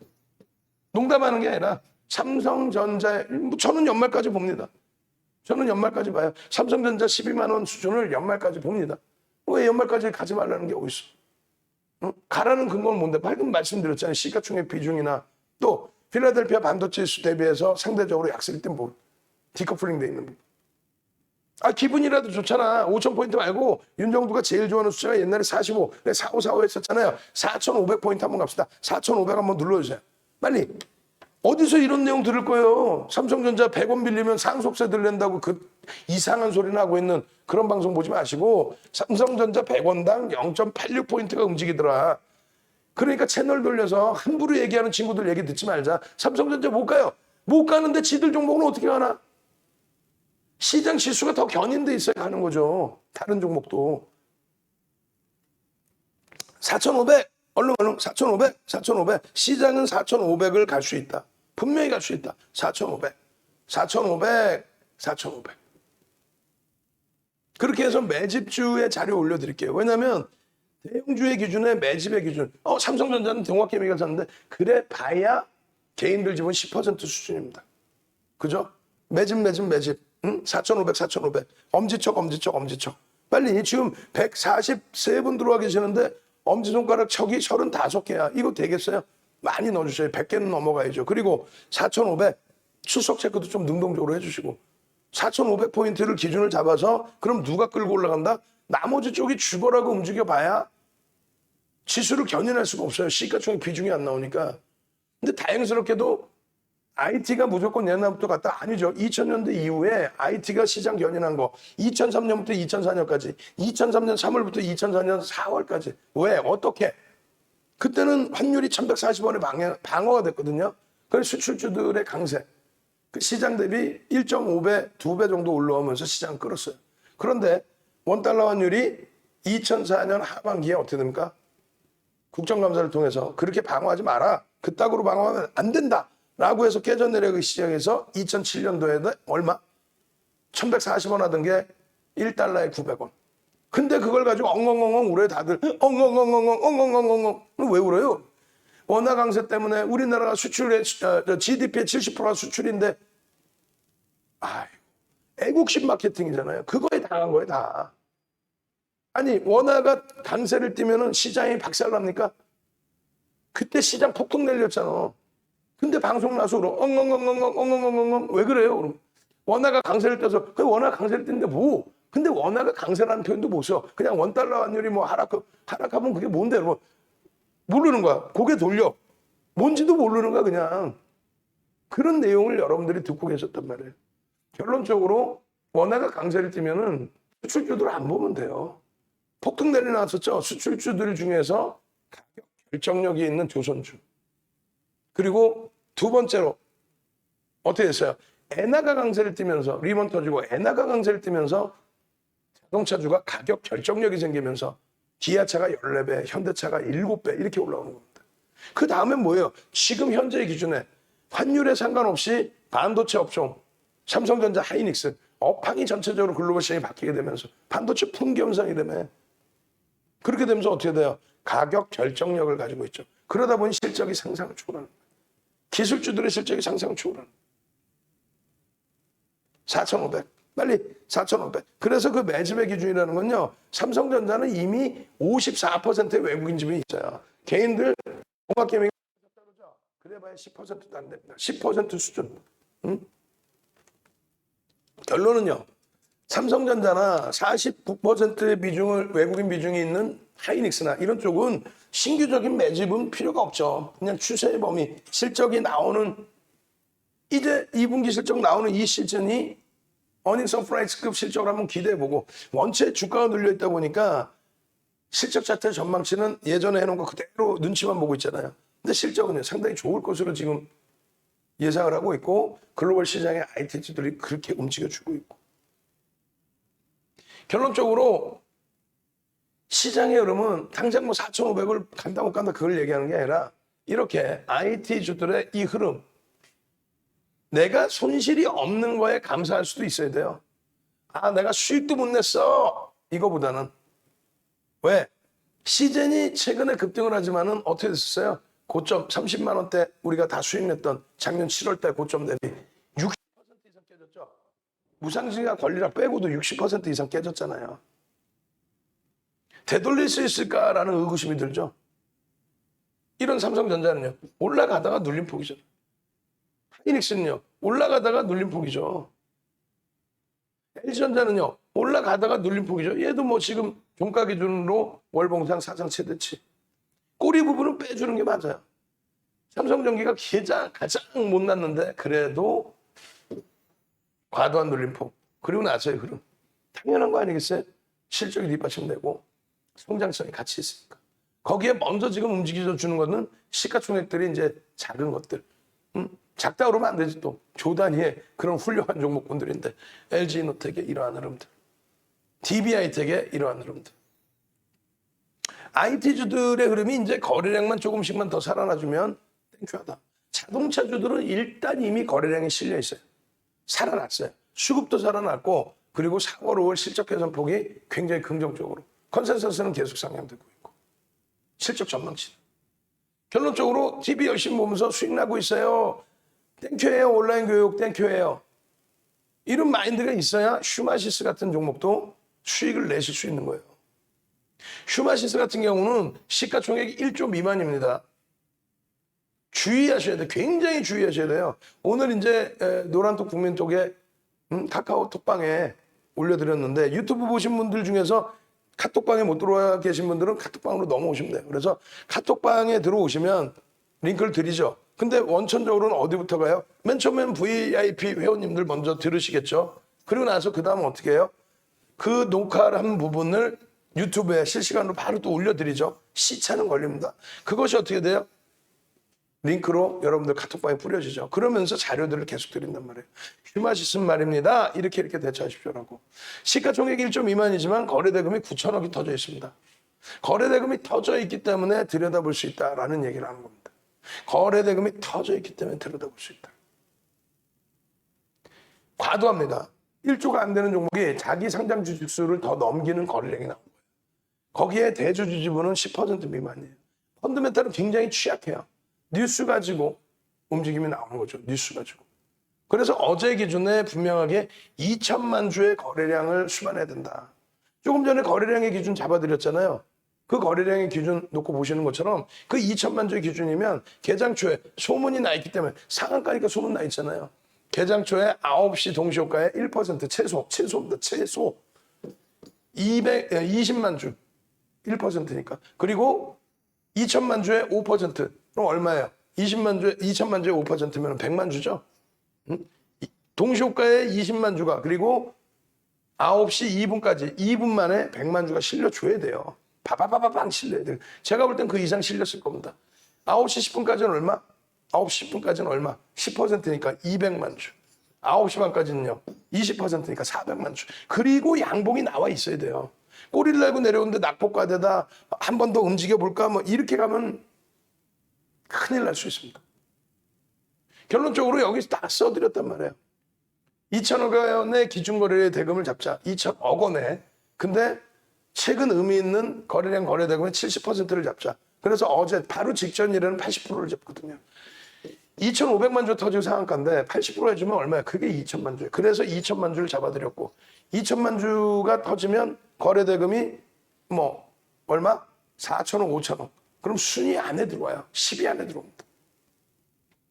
농담하는 게 아니라 삼성전자에, 저는 연말까지 봅니다. 저는 연말까지 봐요. 삼성전자 12만 원 수준을 연말까지 봅니다. 왜 연말까지 가지 말라는 게 어딨어? 가라는 근거는 뭔데? 방금 말씀드렸잖아요. 시가총액 비중이나 또 필라델피아 반도체 지수 대비해서 상대적으로 약세일 때 뭐 디커플링 돼 있는 부분. 기분이라도 좋잖아. 5,000포인트 말고 윤정두가 제일 좋아하는 숫자가 옛날에 45, 4545 했었잖아요. 4,500포인트 한번 갑시다. 4,500 한번 눌러주세요. 빨리. 어디서 이런 내용 들을 거예요? 삼성전자 100원 빌리면 상속세 들린다고 그 이상한 소리나 하고 있는 그런 방송 보지 마시고 삼성전자 100원당 0.86포인트가 움직이더라. 그러니까 채널 돌려서 함부로 얘기하는 친구들 얘기 듣지 말자. 삼성전자 못 가요. 못 가는데 지들 종목은 어떻게 가나? 시장 지수가 더 견인돼 있어야 가는 거죠. 다른 종목도. 4,500 얼른 4,500 시장은 4,500을 갈 수 있다. 분명히 갈 수 있다. 4,500 그렇게 해서 매집주의 자료 올려드릴게요. 왜냐하면 대형주의 기준에 매집의 기준. 삼성전자는 동학개미가 샀는데 그래 봐야 개인들 지분 10% 수준입니다. 그죠? 매집. 4,500 엄지척. 빨리 지금 143분 들어와 계시는데 엄지손가락 척이 35개야. 이거 되겠어요? 많이 넣어주셔요. 100개는 넘어가야죠. 그리고 4,500 출석 체크도 좀 능동적으로 해주시고 4,500포인트를 기준을 잡아서 그럼 누가 끌고 올라간다? 나머지 쪽이 죽어라고 움직여봐야 지수를 견인할 수가 없어요. 시가총액 비중이 안 나오니까. 근데 다행스럽게도 IT가 무조건 옛날부터 갔다? 아니죠. 2000년대 이후에 IT가 시장 견인한 거 2003년부터 2004년까지 2003년 3월부터 2004년 4월까지 왜? 어떻게? 그때는 환율이 1140원에 방어가 됐거든요. 그래서 수출주들의 강세 그 시장 대비 1.5배, 2배 정도 올라오면서 시장 끌었어요. 그런데 원달러 환율이 2004년 하반기에 어떻게 됩니까? 국정감사를 통해서 그렇게 방어하지 마라. 그따구로 방어하면 안 된다. 라고 해서 깨져내려기 시작해서 2007년도에 얼마? 1140원 하던 게 1달러에 900원. 근데 그걸 가지고 엉엉엉엉 울어요 다들. 엉엉엉엉엉엉엉엉엉. 왜 울어요? 원화 강세 때문에 우리나라가 수출의 GDP의 70%가 수출인데 애국심 마케팅이잖아요. 그거에 당한 거예요 다. 아니 원화가 강세를 띠면은 시장이 박살납니까? 그때 시장 폭풍 내렸잖아. 근데 방송 나서 그럼 엉엉엉엉엉엉엉엉 왜 그래요? 그럼 원화가 강세를 떼서 그 원화가 강세를 떼는데 뭐? 근데 원화가 강세라는 표현도 못 써. 그냥 원달러 환율이 뭐 하락하면 그게 뭔데? 뭐 모르는 거야. 고개 돌려. 뭔지도 모르는 거야 그냥. 그런 내용을 여러분들이 듣고 계셨단 말이에요. 결론적으로 원화가 강세를 띠면은 수출주들 안 보면 돼요. 폭등 내려놨었죠. 수출주들 중에서 가격 결정력이 있는 조선주. 그리고 두 번째로 어떻게 됐어요? 엔화가 강세를 띠면서 리먼 터지고 엔화가 강세를 띠면서 자동차주가 가격 결정력이 생기면서 기아차가 14배, 현대차가 7배 이렇게 올라오는 겁니다. 그 다음엔 뭐예요? 지금 현재의 기준에 환율에 상관없이 반도체 업종, 삼성전자, 하이닉스, 업황이 전체적으로 글로벌 시장이 바뀌게 되면서 반도체 풍기 현상이 되면 그렇게 되면서 어떻게 돼요? 가격 결정력을 가지고 있죠. 그러다 보니 실적이 상상을 초월하는 거예요. 기술주들의 실적이 상상을 초월하는 거예요. 4,500. 빨리 4,500. 그래서 그 매집의 기준이라는 건요. 삼성전자는 이미 54%의 외국인 지분이 있어요. 개인들 공학개미가 떨어져. 그래봐야 10%도 안 됩니다. 10% 수준. 결론은요. 삼성전자나 49%의 비중을 외국인 비중이 있는 하이닉스나 이런 쪽은 신규적인 매집은 필요가 없죠. 그냥 추세의 범위, 실적이 나오는 이제 2분기 실적 나오는 이 시즌이 어닝 서프라이즈급 실적을 한번 기대해보고 원체 주가가 눌려있다 보니까 실적 자체 전망치는 예전에 해놓은 거 그대로 눈치만 보고 있잖아요. 근데 실적은 상당히 좋을 것으로 지금 예상을 하고 있고 글로벌 시장의 IT주들이 그렇게 움직여주고 있고 결론적으로 시장의 흐름은 당장 뭐 4,500을 간다 못 간다 그걸 얘기하는 게 아니라 이렇게 IT주들의 이 흐름 내가 손실이 없는 거에 감사할 수도 있어야 돼요. 아 내가 수익도 못 냈어 이거보다는 왜? 시젠이 최근에 급등을 하지만은 어떻게 됐었어요? 고점 30만 원대 우리가 다 수익 냈던 작년 7월 달 고점 대비 60% 이상 깨졌죠. 무상증자 권리락 빼고도 60% 이상 깨졌잖아요. 되돌릴 수 있을까라는 의구심이 들죠. 이런 삼성전자는요. 올라가다가 눌림 폭이죠. 하이닉스는요. 올라가다가 눌림 폭이죠. LG전자는요. 올라가다가 눌림 폭이죠. 얘도 뭐 지금 종가 기준으로 월봉상 사상 최대치. 꼬리 부분은 빼주는 게 맞아요. 삼성전기가 가장 못 났는데 그래도 과도한 눌림폭. 그리고 나서의 흐름. 당연한 거 아니겠어요? 실적이 뒷받침되고 성장성이 같이 있으니까. 거기에 먼저 지금 움직여 주는 거는 시가총액들이 이제 작은 것들. 작다 그러면 안 되지 또. 조단위의 그런 훌륭한 종목군들인데 LG노텍의 이러한 흐름들. DB하이텍의 이러한 흐름들. IT주들의 흐름이 이제 거래량만 조금씩만 더 살아나주면 땡큐하다. 자동차주들은 일단 이미 거래량이 실려 있어요. 살아났어요. 수급도 살아났고 그리고 4월, 5월 실적 개선폭이 굉장히 긍정적으로. 컨센서스는 계속 상향되고 있고. 실적 전망치. 결론적으로 TV 열심히 보면서 수익 나고 있어요. 땡큐예요. 온라인 교육 땡큐예요. 이런 마인드가 있어야 슈마시스 같은 종목도 수익을 내실 수 있는 거예요. 슈마시스 같은 경우는 시가총액이 1조 미만입니다. 주의하셔야 돼요. 굉장히 주의하셔야 돼요. 오늘 이제 노란톡 국민톡에 카카오톡방에 올려드렸는데 유튜브 보신 분들 중에서 카톡방에 못 들어와 계신 분들은 카톡방으로 넘어오시면 돼요. 그래서 카톡방에 들어오시면 링크를 드리죠. 근데 원천적으로는 어디부터 가요? 맨 처음엔 VIP 회원님들 먼저 들으시겠죠. 그리고 나서 그 다음 어떻게 해요? 그 녹화를 한 부분을 유튜브에 실시간으로 바로 또 올려드리죠. 시차는 걸립니다. 그것이 어떻게 돼요? 링크로 여러분들 카톡방에 뿌려지죠. 그러면서 자료들을 계속 드린단 말이에요. 슈마시스 말입니다. 이렇게 대처하십시오라고. 시가총액 1조 미만이지만 거래대금이 9천억이 터져 있습니다. 거래대금이 터져 있기 때문에 들여다볼 수 있다라는 얘기를 하는 겁니다. 거래대금이 터져 있기 때문에 들여다볼 수 있다. 과도합니다. 1조가 안 되는 종목이 자기 상장 주식수를 더 넘기는 거래량이 나온 거예요. 거기에 대주주 지분은 10% 미만이에요. 펀드멘탈은 굉장히 취약해요. 뉴스 가지고 움직임이 나오는 거죠. 뉴스 가지고. 그래서 어제 기준에 분명하게 2천만 주의 거래량을 수반해야 된다. 조금 전에 거래량의 기준 잡아드렸잖아요. 그 거래량의 기준 놓고 보시는 것처럼 그 2천만 주의 기준이면 개장초에 소문이 나 있기 때문에 상한가니까 소문 나 있잖아요. 개장초에 9시 동시효과에 1% 최소입니다. 최소 20만 주 1%니까. 그리고 2천만 주에 5% 그럼 얼마예요? 2천만 주에 5%면 100만 주죠. 동시효과에 20만 주가 그리고 9시 2분까지 2분 만에 100만 주가 실려줘야 돼요. 바바바바방 실려야 돼요. 제가 볼 땐 그 이상 실렸을 겁니다. 9시 10분까지는 얼마? 9시 10분까지는 얼마? 10%니까 200만 주. 9시 반까지는요. 20%니까 400만 주. 그리고 양봉이 나와 있어야 돼요. 꼬리를 달고 내려오는데 낙폭과대다 한 번 더 움직여 볼까? 뭐 이렇게 가면 큰일 날 수 있습니다. 결론적으로 여기서 다 써드렸단 말이에요. 2천억 원의 기준거래 대금을 잡자. 2천억 원에. 근데 최근 의미 있는 거래량 거래대금의 70%를 잡자. 그래서 어제 바로 직전일에는 80%를 잡거든요. 2,500만 주 터지고 상한가인데 80% 해주면 얼마야? 그게 2천만 주예요. 그래서 2천만 주를 잡아드렸고 2천만 주가 터지면 거래대금이 뭐 얼마? 4천억, 5천억. 그럼 순위 안에 들어와요. 10위 안에 들어옵니다.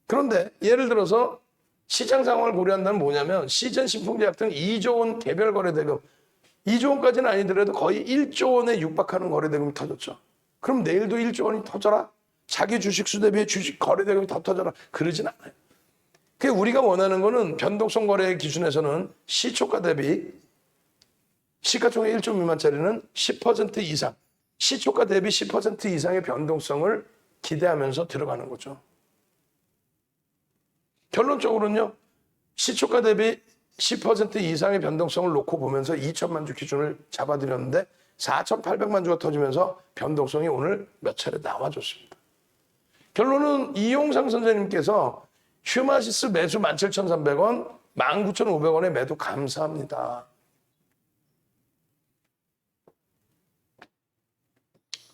그런데 예를 들어서 시장 상황을 고려한다면 뭐냐면 시즌 신풍제약 등 2조 원 개별 거래대금 2조 원까지는 아니더라도 거의 1조 원에 육박하는 거래대금이 터졌죠. 그럼 내일도 1조 원이 터져라? 자기 주식수 대비 주식 거래대금이 더 터져라? 그러진 않아요. 그게 우리가 원하는 거는 변동성 거래 기준에서는 시초가 대비 시가총액 1조 미만짜리는 10% 이상 시초가 대비 10% 이상의 변동성을 기대하면서 들어가는 거죠. 결론적으로는요. 시초가 대비 10% 이상의 변동성을 놓고 보면서 2천만 주 기준을 잡아드렸는데 4,800만 주가 터지면서 변동성이 오늘 몇 차례 나와줬습니다. 결론은 이용상 선생님께서 휴마시스 매수 17,300원, 19,500원에 매도 감사합니다.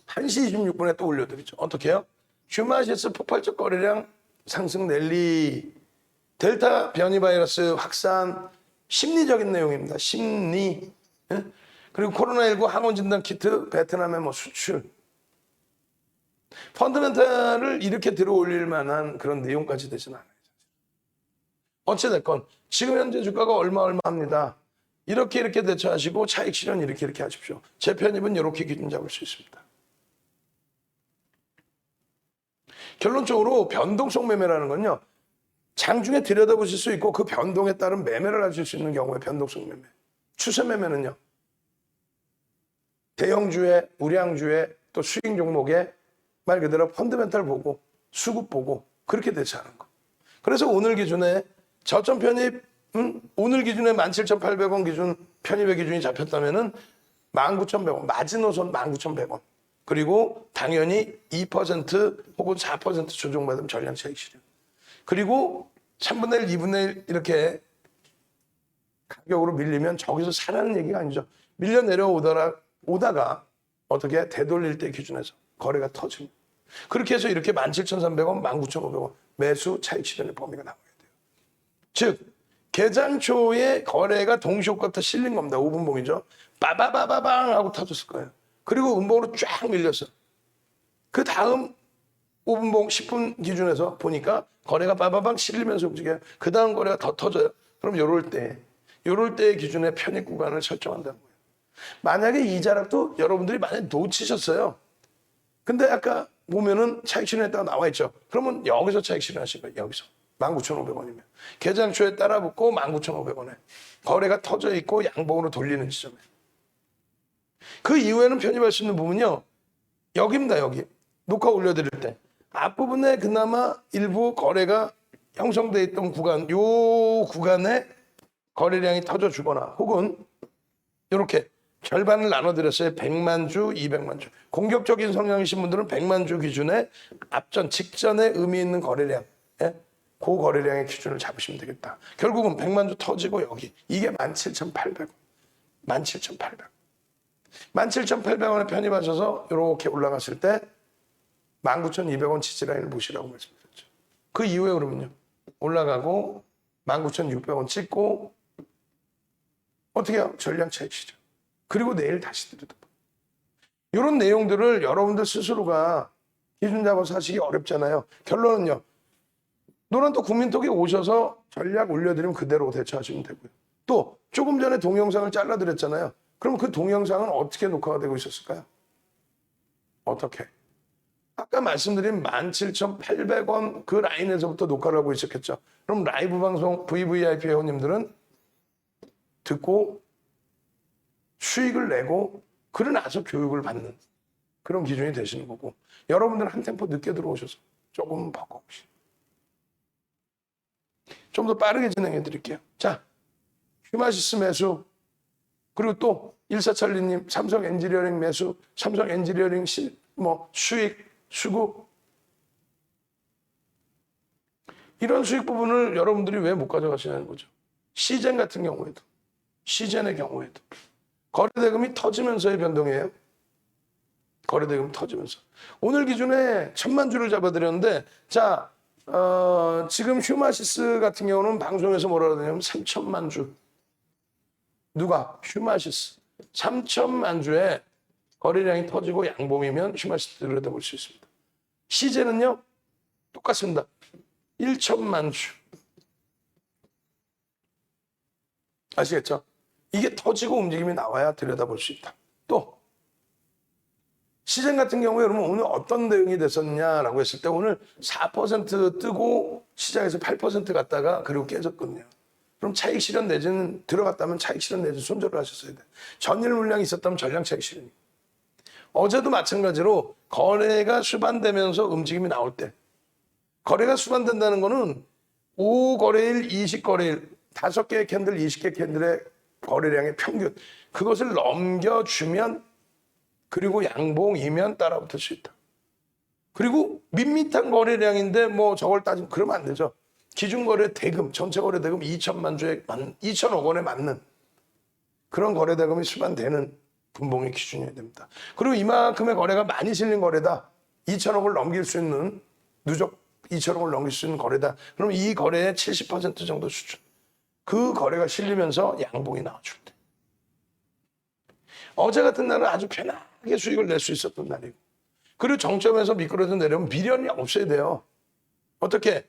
1시 26분에 또 올려드리죠. 어떻게 해요? 휴마시스 폭발적 거래량 상승 랠리, 델타 변이 바이러스 확산, 심리적인 내용입니다. 심리. 예? 그리고 코로나19 항원 진단 키트, 베트남의 뭐 수출. 펀드멘탈을 이렇게 들어 올릴 만한 그런 내용까지 되진 않아요. 어찌됐건 지금 현재 주가가 얼마 합니다. 이렇게 대처하시고 차익 실현 이렇게 하십시오. 제 편입은 이렇게 기준 잡을 수 있습니다. 결론적으로 변동성 매매라는 건요. 장중에 들여다보실 수 있고 그 변동에 따른 매매를 하실 수 있는 경우에 변동성 매매. 추세 매매는요. 대형주에, 우량주에, 또 수익 종목에 말 그대로 펀드멘탈 보고 수급 보고 그렇게 대처하는 거. 그래서 오늘 기준에 저점 편입, 오늘 기준에 17,800원 기준 편입의 기준이 잡혔다면은 19,100원, 마지노선 19,100원. 그리고 당연히 2% 혹은 4% 조정받으면 전량 차익 실현. 그리고 3분의 1, 2분의 1 이렇게 가격으로 밀리면 저기서 사라는 얘기가 아니죠. 밀려 내려오다가 어떻게 되돌릴 때 기준에서 거래가 터집니다. 그렇게 해서 이렇게 17,300원, 19,500원 매수 차익 실현의 범위가 나와야 돼요. 즉 개장 초에 거래가 동시효과부터 실린 겁니다. 5분봉이죠. 빠바바바방 하고 터졌을 거예요. 그리고 음봉으로 쫙 밀렸어. 그 다음 5분봉 10분 기준에서 보니까 거래가 빠바방 실리면서 움직여요. 그 다음 거래가 더 터져요. 그럼 요럴 때의 기준의 편입 구간을 설정한다는 거예요. 만약에 이 자락도 여러분들이 만약에 놓치셨어요. 근데 아까 보면은 차익 실현했다가 나와 있죠. 그러면 여기서 차익 실현하신 거예요. 여기서. 19,500원이면. 개장 초에 따라 붙고 19,500원에. 거래가 터져 있고 양봉으로 돌리는 지점에. 그 이후에는 편입할 수 있는 부분이요. 여기입니다. 여기. 녹화 올려드릴 때. 앞부분에 그나마 일부 거래가 형성되어 있던 구간, 요 구간에 거래량이 터져주거나 혹은 이렇게 절반을 나눠드렸어요. 100만 주, 200만 주. 공격적인 성향이신 분들은 100만 주 기준에 직전에 의미 있는 거래량, 예? 그 거래량의 기준을 잡으시면 되겠다. 결국은 100만 주 터지고 여기. 이게 17,800원. 17,800원. 17,800원에 편입하셔서 이렇게 올라갔을 때 19,200원 지지라인을 보시라고 말씀드렸죠. 그 이후에 그러면요. 올라가고 19,600원 찍고 어떻게 해요? 전량 차익 실현. 그리고 내일 다시 들여다봐. 이런 내용들을 여러분들 스스로가 기준 잡아서 하시기 어렵잖아요. 결론은요. 노란톡 국민톡에 오셔서 전략 올려드리면 그대로 대처하시면 되고요. 또 조금 전에 동영상을 잘라드렸잖아요. 그럼 그 동영상은 어떻게 녹화가 되고 있었을까요? 어떻게? 아까 말씀드린 17,800원 그 라인에서부터 녹화를 하고 있었겠죠. 그럼 라이브 방송 VVIP 회원님들은 듣고 수익을 내고 그러고 나서 교육을 받는 그런 기준이 되시는 거고 여러분들은 한 템포 늦게 들어오셔서 조금 바꿔보시죠. 좀 더 빠르게 진행해 드릴게요. 자, 휴마시스 매수 그리고 또 일사천리님 삼성 엔지니어링 매수 삼성 엔지니어링 수익 수급 이런 수익 부분을 여러분들이 왜 못 가져가시냐는 거죠. 시젠 같은 경우에도 시젠의 경우에도 거래대금이 터지면서의 변동이에요. 거래대금이 터지면서. 오늘 기준에 1,000만 주를 잡아드렸는데 자 지금 휴마시스 같은 경우는 방송에서 뭐라 그러냐면 3,000만 주. 누가? 휴마시스. 3,000만 주에 거래량이 터지고 양봉이면 휴마시스 들여다볼 수 있습니다. 시제는요. 똑같습니다. 1,000만 주. 아시겠죠? 이게 터지고 움직임이 나와야 들여다볼 수 있다. 또 시젠 같은 경우에 여러분 오늘 어떤 대응이 됐었냐라고 했을 때 오늘 4% 뜨고 시장에서 8% 갔다가 그리고 깨졌거든요. 그럼 차익 실현 내지는 들어갔다면 차익 실현 내지 손절을 하셨어야 돼. 전일 물량이 있었다면 전량 차익 실현이. 어제도 마찬가지로 거래가 수반되면서 움직임이 나올 때, 거래가 수반된다는 거는 5거래일, 20거래일, 5개의 캔들, 20개 캔들의 거래량의 평균, 그것을 넘겨주면, 그리고 양봉이면 따라붙을 수 있다. 그리고 밋밋한 거래량인데 뭐 저걸 따지면 그러면 안 되죠. 기준거래 대금, 전체 거래 대금 2천만 주에 2천억 원에 맞는 그런 거래 대금이 수반되는 분봉의 기준이어야 됩니다. 그리고 이만큼의 거래가 많이 실린 거래다. 2천억을 넘길 수 있는, 누적 2천억을 넘길 수 있는 거래다. 그럼 이 거래의 70% 정도 수준. 그 거래가 실리면서 양봉이 나와줄 때. 어제 같은 날은 아주 편하게 수익을 낼 수 있었던 날이고. 그리고 정점에서 미끄러져 내려오면 미련이 없어야 돼요. 어떻게?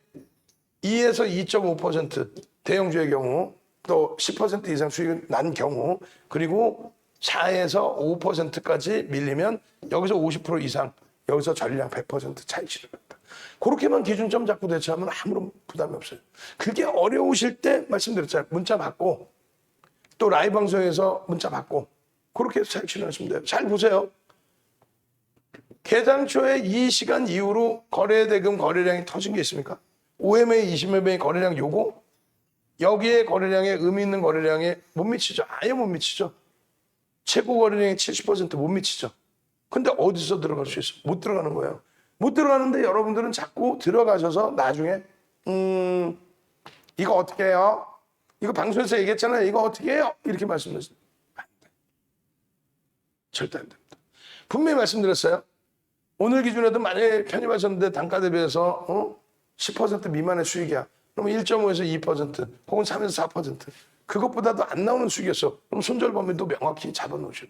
2에서 2.5% 대형주의 경우, 또 10% 이상 수익이 난 경우, 그리고 4에서 5%까지 밀리면 여기서 50% 이상, 여기서 전량 100% 차익 실현한다. 그렇게만 기준점 잡고 대처하면 아무런 부담이 없어요. 그게 어려우실 때 말씀드렸잖아요. 문자 받고, 또 라이브 방송에서 문자 받고, 그렇게 해서 차익 실현하시면 돼요. 잘 보세요. 개장 초에 이 시간 이후로 거래대금 거래량이 터진 게 있습니까? 5MA, 20MA 거래량 요거, 여기에 거래량에 의미 있는 거래량에 못 미치죠. 아예 못 미치죠. 최고 거래량의 70% 못 미치죠. 근데 어디서 들어갈 수 있어? 못 들어가는 거예요. 못 들어가는데 여러분들은 자꾸 들어가셔서 나중에 이거 어떻게 해요? 이거 방송에서 얘기했잖아요. 이거 어떻게 해요? 이렇게 말씀하시면 안 돼. 절대 안 됩니다. 분명히 말씀드렸어요. 오늘 기준에도 만약에 편입하셨는데 단가 대비해서 10% 미만의 수익이야. 그러면 1.5에서 2% 혹은 3에서 4% 그것보다도 안 나오는 수익이었어. 그럼 손절 범위도 명확히 잡아놓으셔.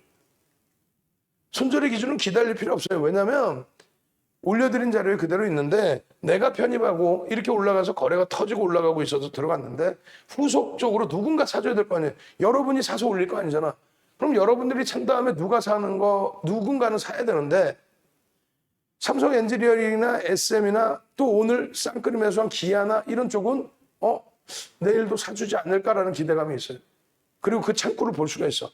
손절의 기준은 기다릴 필요 없어요. 왜냐하면 올려드린 자료에 그대로 있는데 내가 편입하고 이렇게 올라가서 거래가 터지고 올라가고 있어서 들어갔는데 후속적으로 누군가 사줘야 될 거 아니에요. 여러분이 사서 올릴 거 아니잖아. 그럼 여러분들이 산 다음에 누가 사는 거 누군가는 사야 되는데 삼성 엔지니어링이나 SM이나 또 오늘 쌍끌이 매수한 기아나 이런 쪽은 내일도 사주지 않을까라는 기대감이 있어요. 그리고 그 창구를 볼 수가 있어.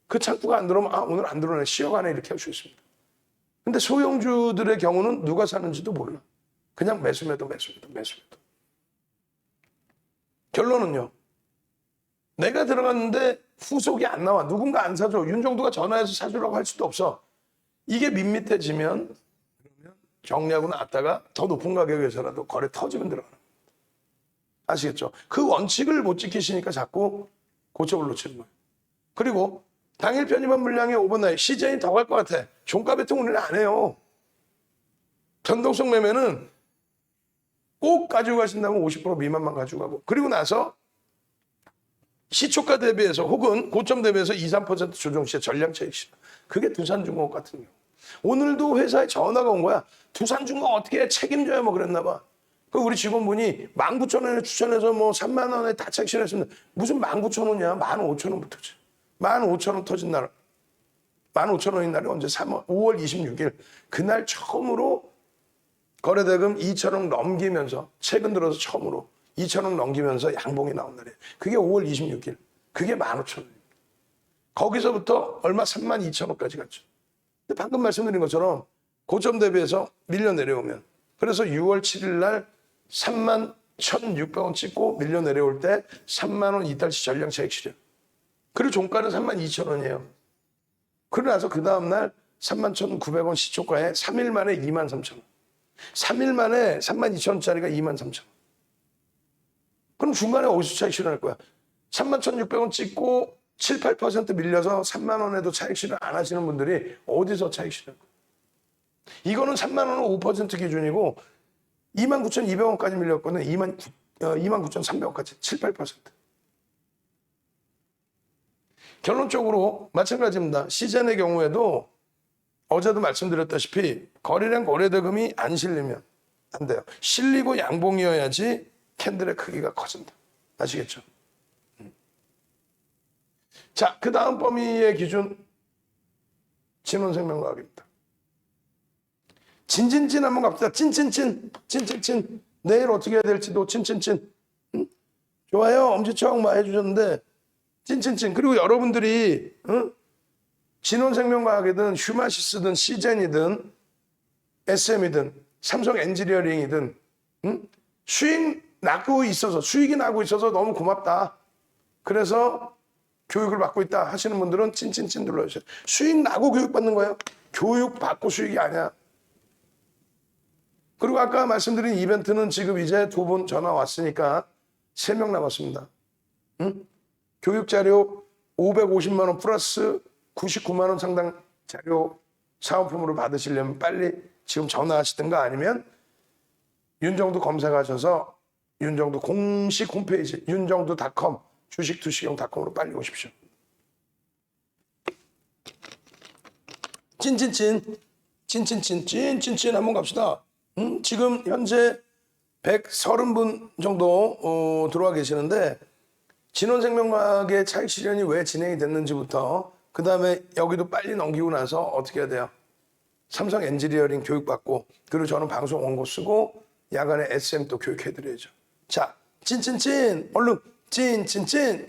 그 창구가 안 들어오면 오늘 안 들어오네. 쉬어가네 이렇게 할 수 있습니다. 근데 소형주들의 경우는 누가 사는지도 몰라. 그냥 매수매도. 결론은요. 내가 들어갔는데 후속이 안 나와. 누군가 안 사줘. 윤정두가 전화해서 사주라고 할 수도 없어. 이게 밋밋해지면 정리하고 나왔다가 더 높은 가격에서라도 거래 터지면 들어가는 거예요. 아시겠죠? 그 원칙을 못 지키시니까 자꾸 고점을 놓치는 거예요. 그리고 당일 편입한 물량의 오버나잇 시즌이 더 갈 것 같아. 종가 배팅 우리는 안 해요. 변동성 매매는 꼭 가지고 가신다면 50% 미만만 가지고 가고 그리고 나서 시초가 대비해서 혹은 고점 대비해서 2, 3% 조정 시에 전량 차익 실현. 그게 두산중공업 같은 경우. 오늘도 회사에 전화가 온 거야. 두산중공업 어떻게 해? 책임져야 뭐 그랬나 봐. 그 우리 직원분이 19,000원에 추천해서 뭐 3만 원에 다 차익 실현했으면 무슨 19,000원이야? 15,000원부터지. 15,000원 터진 날. 15,000원인 날이 언제? 5월 26일. 그날 처음으로 거래대금 2천억 넘기면서 최근 들어서 처음으로 2천억 넘기면서 양봉이 나온 날이에요. 그게 5월 26일. 그게 15,000원입니다. 거기서부터 얼마? 32,000원까지 갔죠. 근데 방금 말씀드린 것처럼 고점 대비해서 밀려 내려오면 그래서 6월 7일 날 31,600원 찍고 밀려 내려올 때 3만 원 이달치 전량 차익 실현. 그리고 종가는 32,000원이에요. 그러고 나서 그 다음날 31,900원 시초가에 3일 만에 23,000원. 3일 만에 32,000원짜리가 23,000원. 그럼 중간에 어디서 차익 실현할 거야? 31,600원 찍고 7, 8% 밀려서 3만 원에도 차익 실현 안 하시는 분들이 어디서 차익 실현? 이거는 3만 원은 5% 기준이고 29,200원까지 밀렸거든. 29,300원까지 7, 8%. 결론적으로 마찬가지입니다. 시즌의 경우에도 어제도 말씀드렸다시피 거래량 거래대금이 안 실리면 안 돼요. 실리고 양봉이어야지 캔들의 크기가 커진다. 아시겠죠? 자, 그 다음 범위의 기준 진원생명과학입니다. 진진진 한번 갑시다. 찐찐찐. 내일 어떻게 해야 될지도 찐찐찐. 좋아요. 엄지척 막 해주셨는데 찐찐찐. 그리고 여러분들이 진원생명과학이든 휴마시스든 시젠이든 SM이든 삼성 엔지니어링이든 수익이 나고 있어서 너무 고맙다. 그래서 교육을 받고 있다 하시는 분들은 찐찐찐 눌러주세요. 수익 나고 교육받는 거예요. 교육받고 수익이 아니야. 그리고 아까 말씀드린 이벤트는 지금 이제 2분 전화 왔으니까 3명 남았습니다. 교육자료 550만 원 플러스 99만 원 상당 자료 사은품으로 받으시려면 빨리 지금 전화하시든가 아니면 윤정두 검색하셔서 윤정두 공식 홈페이지 윤정두.com 주식투시경.com으로 빨리 오십시오. 찐찐찐 한번 갑시다. 지금 현재 130분 정도 들어와 계시는데 진원생명과학의 차익 실현이 왜 진행이 됐는지부터 그 다음에 여기도 빨리 넘기고 나서 어떻게 해야 돼요? 삼성 엔지니어링 교육받고 그리고 저는 방송 원고 쓰고 야간에 SM 또 교육해드려야죠. 자, 찐찐찐 얼른 찐찐찐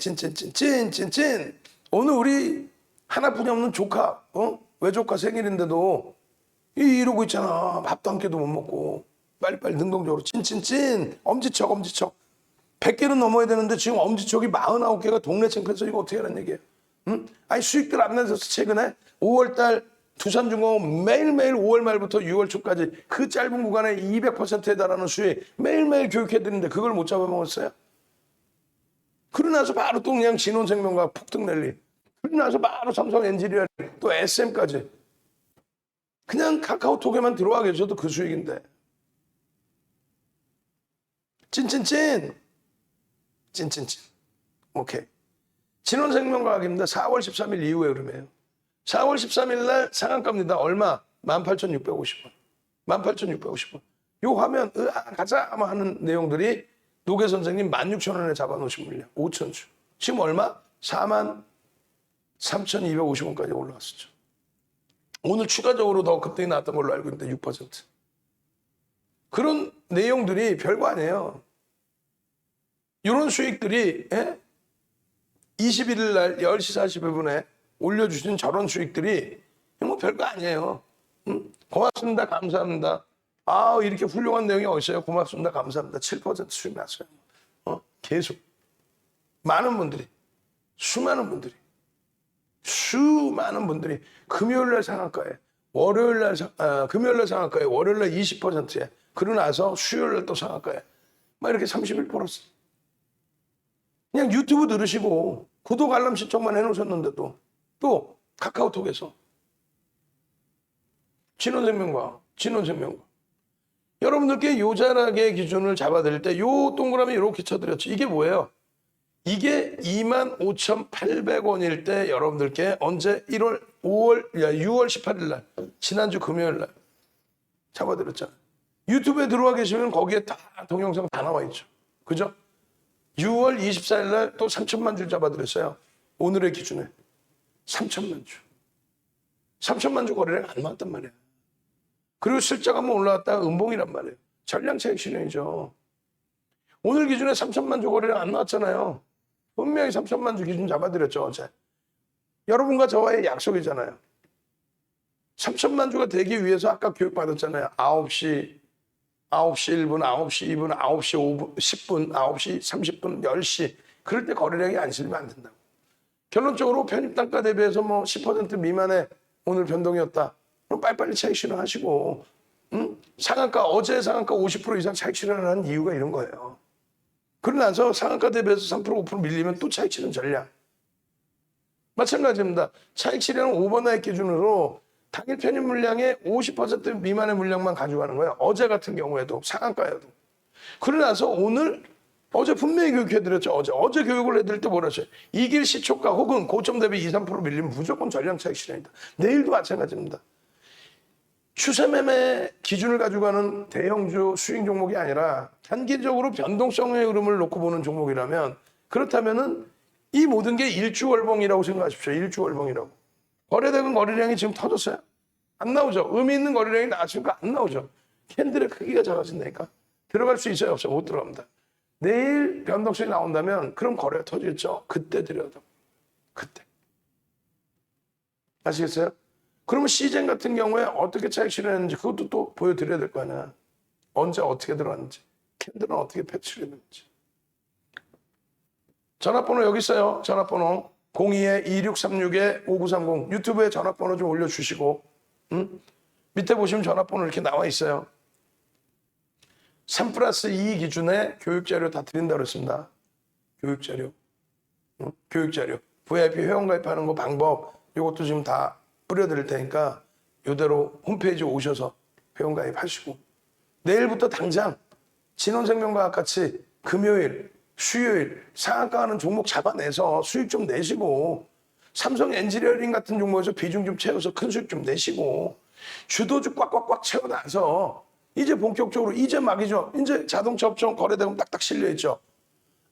오늘 우리 하나뿐이 없는 조카 외조카 생일인데도 이러고 있잖아. 밥도 한 끼도 못 먹고 빨리빨리 능동적으로 찐찐찐 엄지척 100개는 넘어야 되는데 지금 엄지척이 49개가 동네 창피해서 이거 어떻게 하라는 얘기예요? 아니 수익들 안 내서 최근에 5월달 두산중공업 매일매일 5월 말부터 6월 초까지 그 짧은 구간에 200%에 달하는 수익 매일매일 교육해드리는데 그걸 못 잡아먹었어요? 그러고 나서 바로 또 그냥 진원생명과학 폭등 랠리, 그러고 나서 바로 삼성 엔지니어링 또 SM까지 그냥 카카오톡에만 들어와 계셔도 그 수익인데 찐찐찐 오케이. 진원생명과학입니다. 4월 13일 이후에 흐름이에요. 4월 13일 날 상한가입니다. 얼마? 18,650원. 18,650원. 요 화면 가자 하는 내용들이 노계 선생님 16,000원에 잡아놓으신 물량 5,000주. 지금 얼마? 43,250원까지 올라왔었죠. 오늘 추가적으로 더 급등이 나왔던 걸로 알고 있는데 6%. 그런 내용들이 별거 아니에요. 이런 수익들이 21일 날 10시 41분에 올려주신 저런 수익들이 뭐 별거 아니에요. 고맙습니다. 감사합니다. 이렇게 훌륭한 내용이 어딨어요? 고맙습니다. 감사합니다. 7% 수익 났어요. 계속 많은 분들이 수많은 분들이 금요일 날 상한가에 금요일 날 상한가에 월요일 날 20%에 그러고 나서 수요일 날 또 상한가에 막 이렇게 31%. 그냥 유튜브 들으시고 구독 알람 신청만 해놓으셨는데도 또 카카오톡에서 진원생명과 여러분들께 요자락의 기준을 잡아드릴 때 요 동그라미 이렇게 쳐드렸죠. 이게 뭐예요? 이게 25,800원일 때 여러분들께 언제 6월 18일 날 지난주 금요일 날 잡아드렸잖아요. 유튜브에 들어와 계시면 거기에 다 동영상 다 나와 있죠. 그죠? 6월 24일 날 또 3천만 주 잡아드렸어요. 오늘의 기준에 3천만 주. 3천만 주 거래량 안 나왔단 말이에요. 그리고 실적 한번 올라왔다가 음봉이란 말이에요. 전량차익 실현이죠. 오늘 기준에 3천만 주 거래량 안 나왔잖아요. 분명히 3천만 주 기준 잡아드렸죠, 어제. 여러분과 저와의 약속이잖아요. 3천만 주가 되기 위해서 아까 교육받았잖아요. 9시 1분, 9시 2분, 9시 5분, 10분, 9시 30분, 10시. 그럴 때 거래량이 안 실리면 안 된다고. 결론적으로 편입단가 대비해서 뭐 10% 미만의 오늘 변동이었다. 그럼 빨리빨리 차익 실현하시고, 상한가, 어제 상한가 50% 이상 차익 실현하는 이유가 이런 거예요. 그러고 나서 상한가 대비해서 3%, 5% 밀리면 또 차익 실현 전략. 마찬가지입니다. 차익 실현은 오버나잇 기준으로 당일 편입 물량의 50% 미만의 물량만 가져가는 거예요. 어제 같은 경우에도 상한가여도. 그러고 나서 오늘 어제 분명히 교육해드렸죠. 어제 교육을 해드릴 때 뭐라 했어요? 이길 시초가 혹은 고점 대비 2, 3% 밀리면 무조건 전량 차익 실현이다. 내일도 마찬가지입니다. 추세매매 기준을 가지고 가는 대형주 수익 종목이 아니라 단기적으로 변동성의 흐름을 놓고 보는 종목이라면 그렇다면은 이 모든 게 일주월봉이라고 생각하십시오. 일주월봉이라고. 거래되는 거래량이 지금 터졌어요. 안 나오죠. 의미 있는 거래량이 나왔으니까 안 나오죠. 캔들의 크기가 작아진다니까. 들어갈 수 있어요? 없어요? 못 들어갑니다. 내일 변동성이 나온다면 그럼 거래가 터지겠죠. 그때 들여다. 그때. 아시겠어요? 그러면 시젠 같은 경우에 어떻게 차익 실현했는지 그것도 또 보여드려야 될 거 아니야. 언제 어떻게 들어갔는지, 캔들은 어떻게 패치했는지. 전화번호 여기 있어요. 전화번호 02-2636-5930. 유튜브에 전화번호 좀 올려주시고, 밑에 보시면 전화번호 이렇게 나와 있어요. 3+2 기준에 교육자료 다 드린다고 그랬습니다. 교육자료. 교육자료. VIP 회원가입하는 거 방법, 이것도 지금 다 뿌려드릴 테니까 이대로 홈페이지 오셔서 회원가입하시고, 내일부터 당장 진원생명과학 같이 금요일, 수요일 상한가 하는 종목 잡아내서 수익 좀 내시고, 삼성 엔지니어링 같은 종목에서 비중 좀 채워서 큰 수익 좀 내시고, 주도주 꽉꽉꽉 채워놔서 이제 본격적으로 이제 막이죠. 이제 자동차 업종 거래대금 딱딱 실려있죠.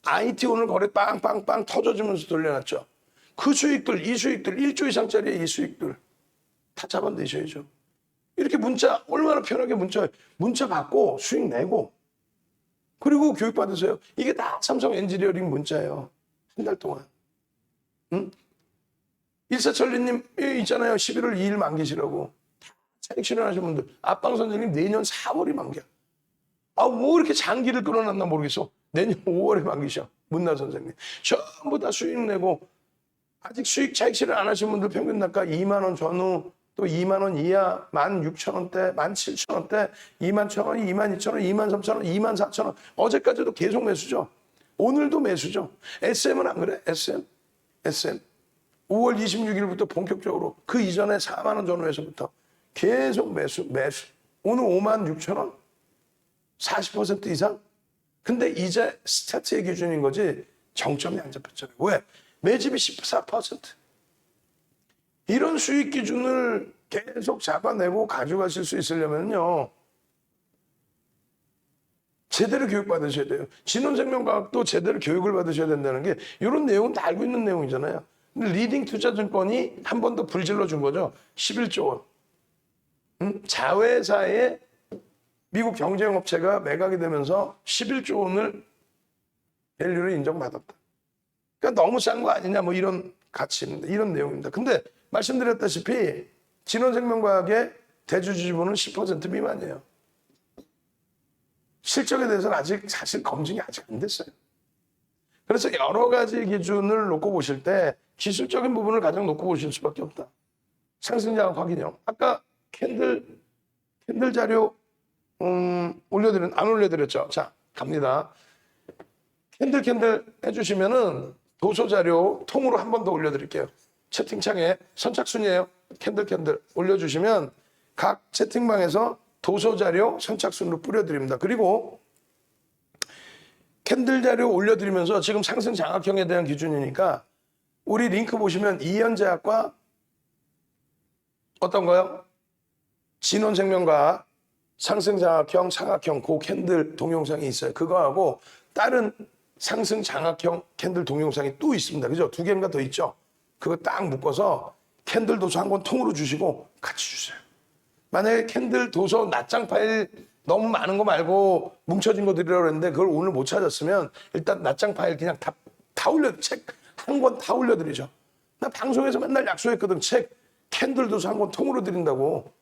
IT 오늘 거래 빵빵빵 터져주면서 돌려놨죠. 그 수익들, 이 수익들, 1조 이상짜리의 이 수익들 다 잡아내셔야죠. 이렇게 문자 얼마나 편하게 문자 받고 수익 내고, 그리고 교육 받으세요. 이게 다 삼성 엔지니어링 문자예요. 한 달 동안. 응? 일사천리님 있잖아요. 11월 2일 만기시라고. 차익 실현하신 분들. 앞방 선생님 내년 4월이 만기야. 아, 뭐 이렇게 장기를 끌어놨나 모르겠어. 내년 5월에 만기셔. 문나 선생님. 전부 다 수익 내고, 아직 수익 차익 실현 안 하신 분들 평균 단가 2만 원 전후, 또 2만 원 이하, 16,000원대, 17,000원대, 21,000원, 22,000원, 23,000원, 24,000원. 어제까지도 계속 매수죠. 오늘도 매수죠. SM은 안 그래? SM. 5월 26일부터 본격적으로, 그 이전에 4만 원 전후에서부터 계속 매수. 오늘 56,000원? 40% 이상? 근데 이제 스타트의 기준인 거지 정점이 안 잡혔잖아요. 왜? 매집이 14%. 이런 수익 기준을 계속 잡아내고 가져가실 수 있으려면요, 제대로 교육받으셔야 돼요. 진원생명과학도 제대로 교육을 받으셔야 된다는 게, 이런 내용은 다 알고 있는 내용이잖아요. 근데 리딩 투자증권이 한 번 더 불질러 준 거죠. 11조 원. 자회사의 미국 경쟁업체가 매각이 되면서 11조 원을 밸류를 인정받았다. 그러니까 너무 싼 거 아니냐, 뭐 이런 가치입니다. 이런 내용입니다. 근데 말씀드렸다시피 진원생명과학의 대주주 지분은 10% 미만이에요. 실적에 대해서는 아직 사실 검증이 아직 안 됐어요. 그래서 여러 가지 기준을 놓고 보실 때 기술적인 부분을 가장 놓고 보실 수밖에 없다. 상승장 확인형. 아까 캔들 자료 안 올려드렸죠? 자, 갑니다. 캔들 해주시면은 도서 자료 통으로 한 번 더 올려드릴게요. 채팅창에 선착순이에요. 캔들 올려주시면 각 채팅방에서 도서 자료 선착순으로 뿌려드립니다. 그리고 캔들 자료 올려드리면서 지금 상승 장악형에 대한 기준이니까 우리 링크 보시면 이현제약과 어떤 거요? 진원생명과 상승 장악형, 상악형 그 캔들 동영상이 있어요. 그거하고 다른 상승 장악형 캔들 동영상이 또 있습니다. 그죠? 2개인가 더 있죠? 그거 딱 묶어서 캔들 도서 한 권 통으로 주시고 같이 주세요. 만약에 캔들 도서 낱장 파일 너무 많은 거 말고 뭉쳐진 거 드리려고 했는데 그걸 오늘 못 찾았으면 일단 낱장 파일 그냥 다 책 한 권 다 올려드리죠. 나 방송에서 맨날 약속했거든. 책 캔들 도서 한 권 통으로 드린다고.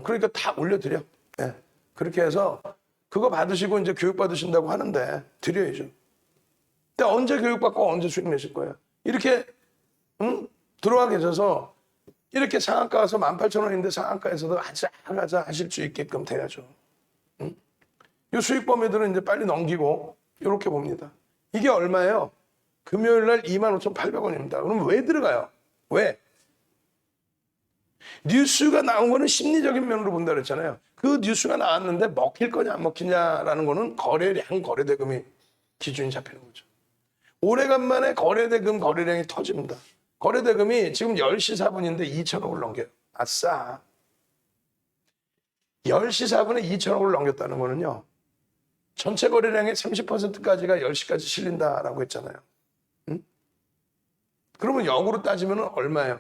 그러니까 다 올려드려. 네. 그렇게 해서 그거 받으시고 이제 교육 받으신다고 하는데 드려야죠. 근데 언제 교육받고 언제 수익 내실 거예요? 이렇게 들어와 계셔서 이렇게 상한가 가서 18,000원인데 상한가에서도 하자 하실 수 있게끔 돼야죠. 이 수익 범위들은 이제 빨리 넘기고 이렇게 봅니다. 이게 얼마예요? 금요일 날 25,800원입니다. 그럼 왜 들어가요? 왜? 뉴스가 나온 거는 심리적인 면으로 본다 그랬잖아요. 그 뉴스가 나왔는데 먹힐 거냐 안 먹히냐라는 거는 거래대금이 기준이 잡히는 거죠. 오래간만에 거래량이 터집니다. 거래대금이 지금 10시 4분인데 2천억을 넘겨요. 아싸. 10시 4분에 2천억을 넘겼다는 거는요, 전체 거래량의 30%까지가 10시까지 실린다라고 했잖아요. 그러면 역으로 따지면 얼마예요?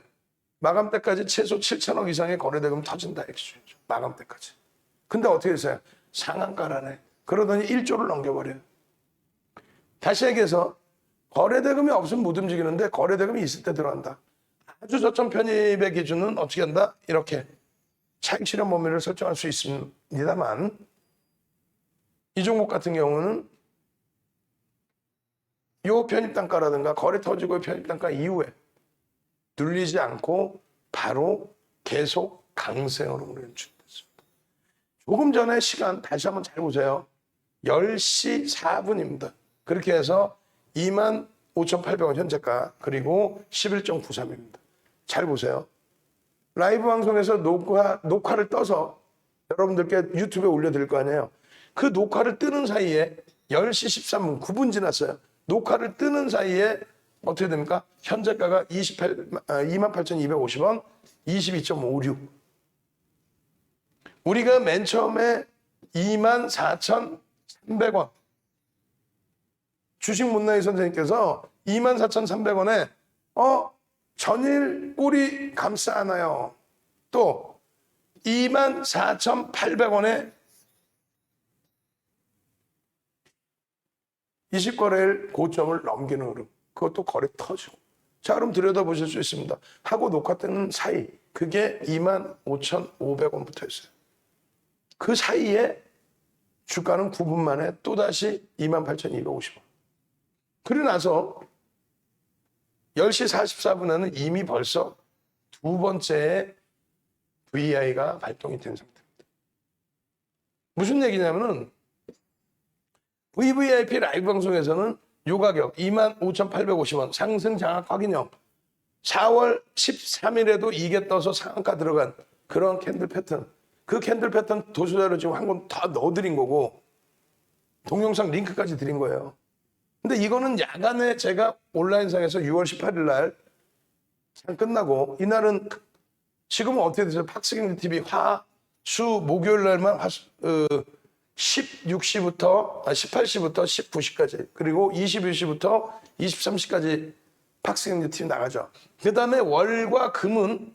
마감 때까지 최소 7천억 이상의 거래대금 터진다. 액수죠. 마감 때까지. 근데 어떻게 했어요? 상한가라네. 그러더니 1조를 넘겨버려요. 다시 얘기해서 거래대금이 없으면 못 움직이는데 거래대금이 있을 때 들어간다. 아주 저점 편입의 기준은 어떻게 한다? 이렇게 차익 실현 범위를 설정할 수 있습니다만 이 종목 같은 경우는 요 편입 단가라든가 거래 터지고의 편입 단가 이후에 눌리지 않고 바로 계속 강세으로 연출됐습니다. 조금 전에 시간 다시 한번 잘 보세요. 10시 4분입니다. 그렇게 해서 25,800원 현재가 그리고 11.93입니다. 잘 보세요. 라이브 방송에서 녹화를 떠서 여러분들께 유튜브에 올려드릴 거 아니에요. 그 녹화를 뜨는 사이에 10시 13분 9분 지났어요. 녹화를 뜨는 사이에 어떻게 됩니까? 현재가가 28,250원 22.56. 우리가 맨 처음에 24,300원 주식 문나이 선생님께서 24,300원에 전일 꼬리 감싸 하나요? 또 24,800원에 20거래일 고점을 넘기는 흐름. 그것도 거래 터지고. 자, 그럼 들여다보실 수 있습니다. 하고 녹화 뜨는 사이 그게 25,500원부터였어요. 그 사이에 주가는 9분 만에 또다시 28,250원. 그러고 나서 10시 44분에는 이미 벌써 두 번째 VI가 발동이 된 상태입니다. 무슨 얘기냐면은 VVIP 라이브 방송에서는 요 가격 25,850원 상승 장악 확인형 4월 13일에도 이게 떠서 상한가 들어간 그런 캔들 패턴. 그 캔들 패턴 도수자로 지금 한 건 다 넣어드린 거고 동영상 링크까지 드린 거예요. 근데 이거는 야간에 제가 온라인상에서 6월 18일 날 끝나고 이날은 지금은 어떻게 되죠? 팍스경제 TV 화, 수, 목요일 날만 16시부터 18시부터 19시까지 그리고 21시부터 23시까지 팍스경제 TV 나가죠. 그 다음에 월요일과 금요일은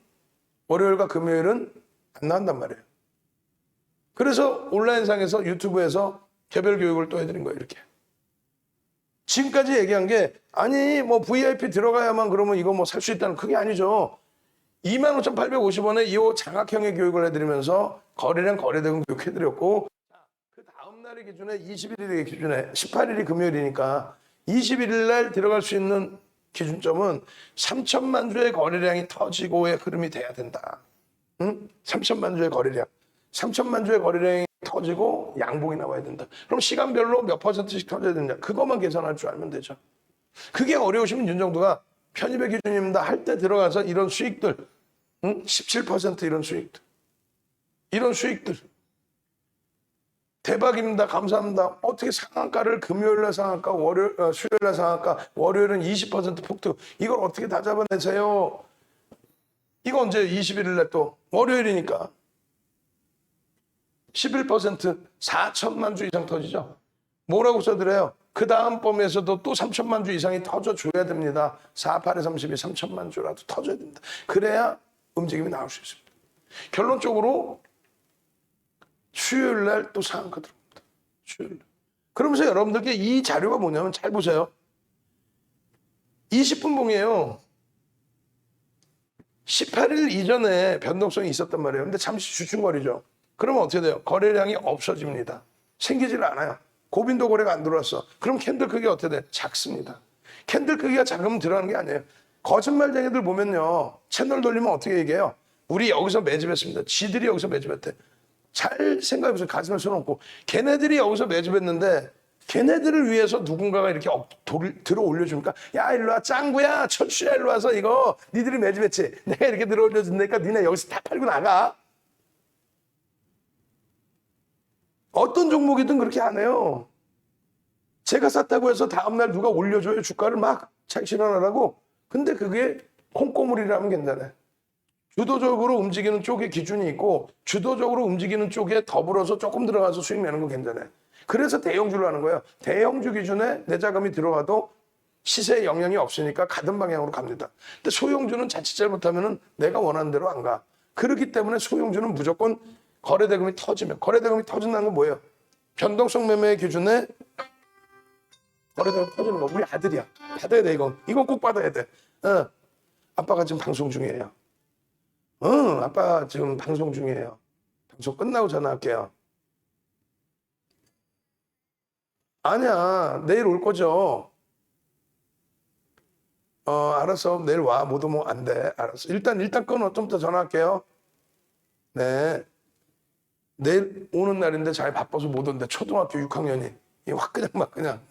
안 나온단 말이에요. 그래서 온라인상에서 유튜브에서 개별 교육을 또 해드린 거예요. 이렇게. 지금까지 얘기한 게 아니 뭐 VIP 들어가야만 그러면 이거 뭐 살 수 있다는 그게 아니죠. 25,850원에 이 장학형의 교육을 해드리면서 거래량 거래대금 교육해드렸고 그 다음날의 기준에 21일의 기준에 18일이 금요일이니까 21일 날 들어갈 수 있는 기준점은 3천만 주의 거래량이 터지고의 흐름이 돼야 된다. 응? 3천만 주의 거래량. 3천만 주의 거래량이 터지고 양봉이 나와야 된다. 그럼 시간별로 몇 %씩 터져야 되냐? 그것만 계산할 줄 알면 되죠. 그게 어려우시면 윤정도가 편입의 기준입니다. 할 때 들어가서 이런 수익들, 17% 이런 수익들. 대박입니다. 감사합니다. 어떻게 상한가를 금요일날 상한가, 수요일날 상한가, 월요일은 20% 폭등. 이걸 어떻게 다 잡아내세요? 이거 언제 21일날 또 월요일이니까. 11% 4천만 주 이상 터지죠. 뭐라고 써드려요? 그 다음 범에서도 또 3천만 주 이상이 터져줘야 됩니다. 4, 8에 32, 3천만 주라도 터져야 됩니다. 그래야 움직임이 나올 수 있습니다. 결론적으로 수요일 날 또 상한가 들어옵니다. 수요일 날. 그러면서 여러분들께 이 자료가 뭐냐면 잘 보세요. 20분 봉이에요. 18일 이전에 변동성이 있었단 말이에요. 근데 잠시 주춤거리죠. 그러면 어떻게 돼요? 거래량이 없어집니다. 생기질 않아요. 고빈도 거래가 안 들어왔어. 그럼 캔들 크기가 어떻게 돼? 작습니다. 캔들 크기가 작으면 들어가는 게 아니에요. 거짓말쟁이들 보면요. 채널 돌리면 어떻게 얘기해요? 우리 여기서 매집했습니다. 지들이 여기서 매집했대. 잘 생각해보세요. 가슴에 손 얹고. 걔네들이 여기서 매집했는데 걔네들을 위해서 누군가가 이렇게 들어 올려주니까 야 일로 와 짱구야 철수야 일로 와서 이거 니들이 매집했지. 내가 이렇게 들어 올려준다니까 니네 여기서 다 팔고 나가. 어떤 종목이든 그렇게 안 해요. 제가 샀다고 해서 다음날 누가 올려줘요. 주가를 막 차익 실현하라고. 근데 그게 콩고물이라면 괜찮아요. 주도적으로 움직이는 쪽에 기준이 있고 주도적으로 움직이는 쪽에 더불어서 조금 들어가서 수익 내는 거 괜찮아요. 그래서 대형주로 하는 거예요. 대형주 기준에 내 자금이 들어가도 시세에 영향이 없으니까 가던 방향으로 갑니다. 근데 소형주는 자칫 잘못하면 내가 원하는 대로 안 가. 그렇기 때문에 소형주는 무조건 거래대금이 터지면. 거래대금이 터진다는 건 뭐예요? 변동성 매매 기준에 거래대금 터지는 거. 우리 아들이야. 받아야 돼 이건. 이건 꼭 받아야 돼. 아빠가 지금 방송 중이에요. 응, 아빠 지금 방송 중이에요. 방송 끝나고 전화할게요. 아니야, 내일 올 거죠? 알았어. 내일 와. 못 오면 안 돼. 알았어. 일단 끊어. 좀 더 전화할게요. 네. 내일 오는 날인데 잘 바빠서 못 온대. 초등학교 6학년이. 확 그냥 막 그냥,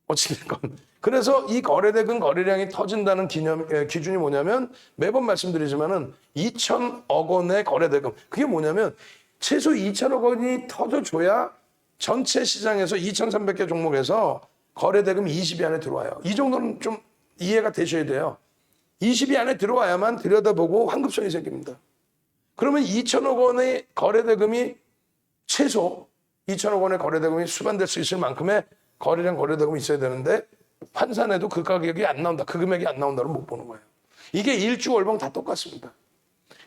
어찌됐건. 그래서 이 거래대금 거래량이 터진다는 기준이 뭐냐면 매번 말씀드리지만은 2천억 원의 거래대금. 그게 뭐냐면 최소 2천억 원이 터져줘야 전체 시장에서 2,300개 종목에서 거래대금 20위 안에 들어와요. 이 정도는 좀 이해가 되셔야 돼요. 20위 안에 들어와야만 들여다보고 환급성이 생깁니다. 그러면 2천억 원의 거래대금이 최소 2천억 원의 거래대금이 수반될 수 있을 만큼의 거래량 거래대금이 있어야 되는데 환산해도 그 가격이 안 나온다. 그 금액이 안 나온다는 못 보는 거예요. 이게 일주월봉 다 똑같습니다.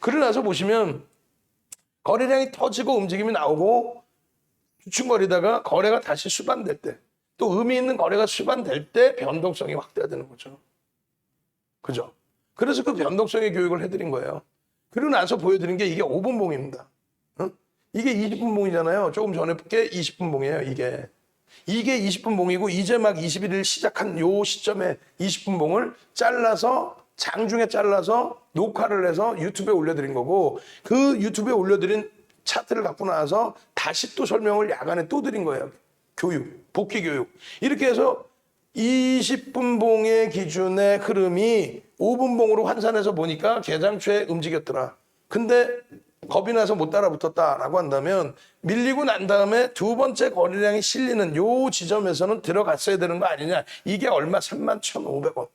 그러고 나서 보시면 거래량이 터지고 움직임이 나오고 주춤거리다가 거래가 다시 수반될 때 또 의미 있는 거래가 수반될 때 변동성이 확대되는 거죠. 그죠? 그래서 그 변동성의 교육을 해드린 거예요. 그리고 나서 보여드린 게 이게 5분봉입니다. 이게 20분봉이잖아요. 조금 전에 게 20분봉이에요. 이게 20분봉이고 이제 막 21일 시작한 요 시점에 20분봉을 잘라서 장중에 잘라서 녹화를 해서 유튜브에 올려드린 거고 그 유튜브에 올려드린 차트를 갖고 나서 다시 또 설명을 야간에 또 드린 거예요. 교육, 복귀 교육. 이렇게 해서 20분봉의 기준의 흐름이 5분봉으로 환산해서 보니까 개장초에 움직였더라. 근데 겁이 나서 못 따라붙었다라고 한다면 밀리고 난 다음에 두 번째 거래량이 실리는 요 지점에서는 들어갔어야 되는 거 아니냐. 이게 얼마? 31,500원.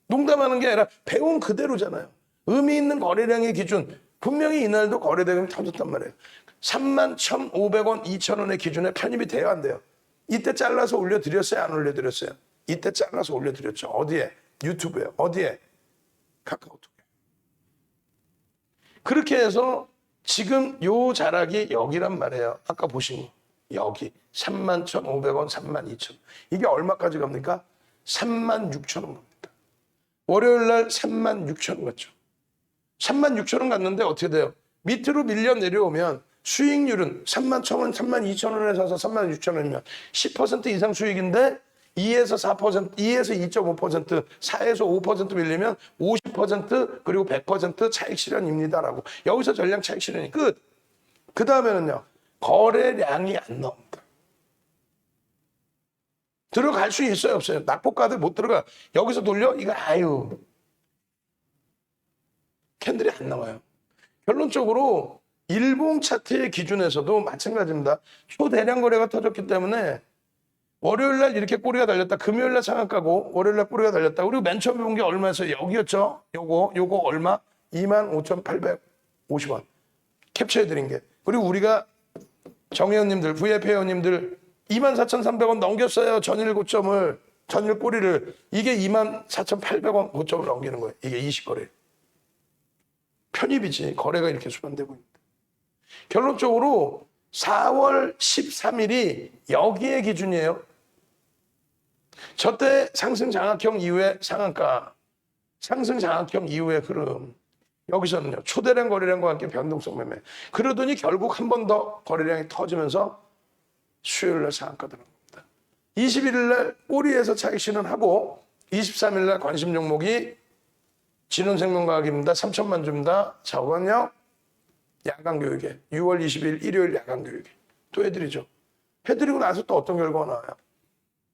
농담하는 게 아니라 배운 그대로잖아요. 의미 있는 거래량의 기준. 분명히 이날도 거래대금이 터졌단 말이에요. 31,500원, 2,000원의 기준에 편입이 돼야 안 돼요. 이때 잘라서 올려드렸어요? 안 올려드렸어요? 이때 잘라서 올려드렸죠. 어디에? 유튜브에. 어디에? 카카오톡에. 그렇게 해서 지금 요 자락이 여기란 말이에요. 아까 보신 거. 여기 31,500원, 32,000원. 이게 얼마까지 갑니까? 36,000원 갑니다. 월요일 날 36,000원 갔죠. 36,000원 갔는데 어떻게 돼요? 밑으로 밀려 내려오면 수익률은 31,000원, 32,000원에 사서 36,000원이면 10% 이상 수익인데 2에서 4%, 2에서 2.5%, 4에서 5% 밀리면 50% 그리고 100% 차익 실현입니다라고. 여기서 전량 차익 실현이 끝. 그 다음에는요. 거래량이 안 나옵니다. 들어갈 수 있어요, 없어요? 낙폭가들 못 들어가. 여기서 돌려? 이거 아유. 캔들이 안 나와요. 결론적으로 일봉 차트의 기준에서도 마찬가지입니다. 초대량 거래가 터졌기 때문에 월요일 날 이렇게 꼬리가 달렸다. 금요일 날 상한가고 월요일 날 꼬리가 달렸다. 그리고 맨 처음에 본 게 얼마였어요? 여기였죠. 요거 얼마? 25,850원. 캡처해 드린 게. 그리고 우리가 정회원님들, VIP 회원님들 24,300원 넘겼어요. 전일 고점을, 전일 꼬리를. 이게 24,800원 고점을 넘기는 거예요. 이게 20거래. 편입이지. 거래가 이렇게 수반되고 있습니다. 결론적으로 4월 13일이 여기에 기준이에요. 저때 상승 장악형 이후의 상한가, 상승 장악형 이후의 흐름. 여기서는요. 초대량 거래량과 함께 변동성 매매. 그러더니 결국 한 번 더 거래량이 터지면서 수요일 날 상한가 들어갑니다. 21일 날 꼬리에서 차익 실현하고 23일 날 관심 종목이 진원생명과학입니다. 3천만 주입니다. 저건요. 야간교육에 6월 20일 일요일 야간교육에 또 해드리죠. 해드리고 나서 또 어떤 결과가 나와요?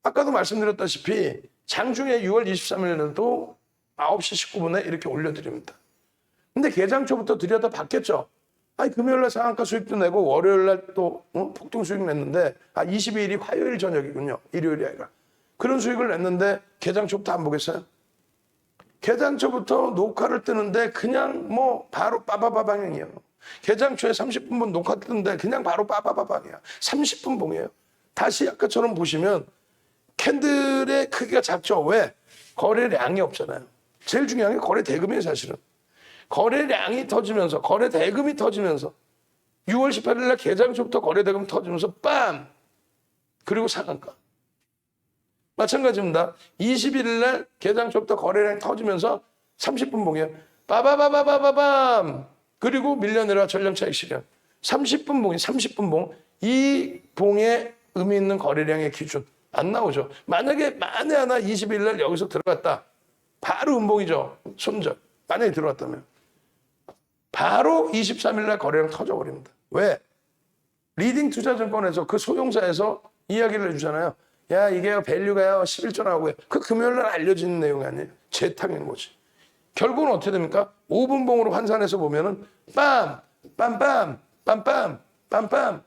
아까도 말씀드렸다시피 장중에 6월 23일에도 9시 19분에 이렇게 올려드립니다. 근데 개장초부터 들여다 봤겠죠. 아니 금요일날 상한가 수익도 내고 월요일날 또 폭등 수익 냈는데 22일이 화요일 저녁이군요. 일요일이 아니라. 그런 수익을 냈는데 개장초부터 안 보겠어요? 개장초부터 녹화를 뜨는데 그냥 뭐 바로 빠바바방이에요. 개장초에 30분 녹화 뜨는데 그냥 바로 빠바바방이야. 30분 봉이에요. 다시 아까처럼 보시면 캔들의 크기가 작죠. 왜? 거래량이 없잖아요. 제일 중요한 게 거래 대금이에요, 사실은. 거래량이 터지면서, 거래 대금이 터지면서 6월 18일 날 개장초부터 거래 대금 터지면서 빰! 그리고 상한가. 마찬가지입니다. 21일 날 개장초부터 거래량이 터지면서 30분 봉이에요. 빠바바바바바밤. 그리고 밀려내라 전량차익 실현. 30분 봉이 30분 봉. 이 봉에 의미 있는 거래량의 기준 안 나오죠. 만약에 만에 하나 20일 날 여기서 들어갔다. 바로 음봉이죠. 손절. 만약에 들어갔다면. 바로 23일 날 거래량 터져버립니다. 왜? 리딩 투자증권에서 그 소용사에서 이야기를 해주잖아요. 야, 이게 밸류가요 11조 나오고요. 그 금요일 날 알려지는 내용이 아니에요. 재탕인 거지. 결국은 어떻게 됩니까? 5분봉으로 환산해서 보면은 빰, 빰빰, 빰빰, 빰빰.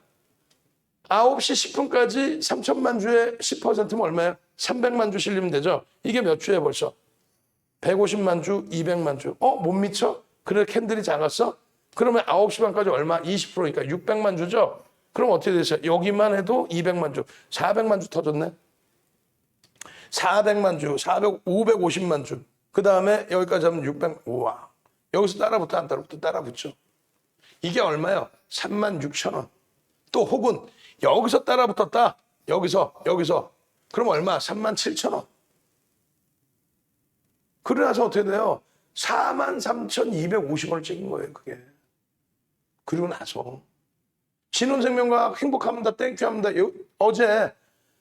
9시 10분까지 3천만 주에 10%면 얼마예요? 300만 주 실리면 되죠. 이게 몇 주에 벌써? 150만 주, 200만 주. 못 미쳐? 그래 캔들이 작았어? 그러면 9시 반까지 얼마? 20%니까 600만 주죠? 그럼 어떻게 되세요? 여기만 해도 200만 주, 400만 주 터졌네? 400만 주, 550만 주. 그 다음에 여기까지 하면 600, 우와. 여기서 따라붙어 안 따라붙어? 따라붙죠. 이게 얼마예요? 36,000원. 또 혹은 여기서 따라붙었다. 여기서. 그럼 얼마? 37,000원. 그러고 나서 어떻게 돼요? 43,250원을 찍은 거예요, 그게. 그리고 나서 신혼생명과학 행복합니다. 땡큐합니다. 어제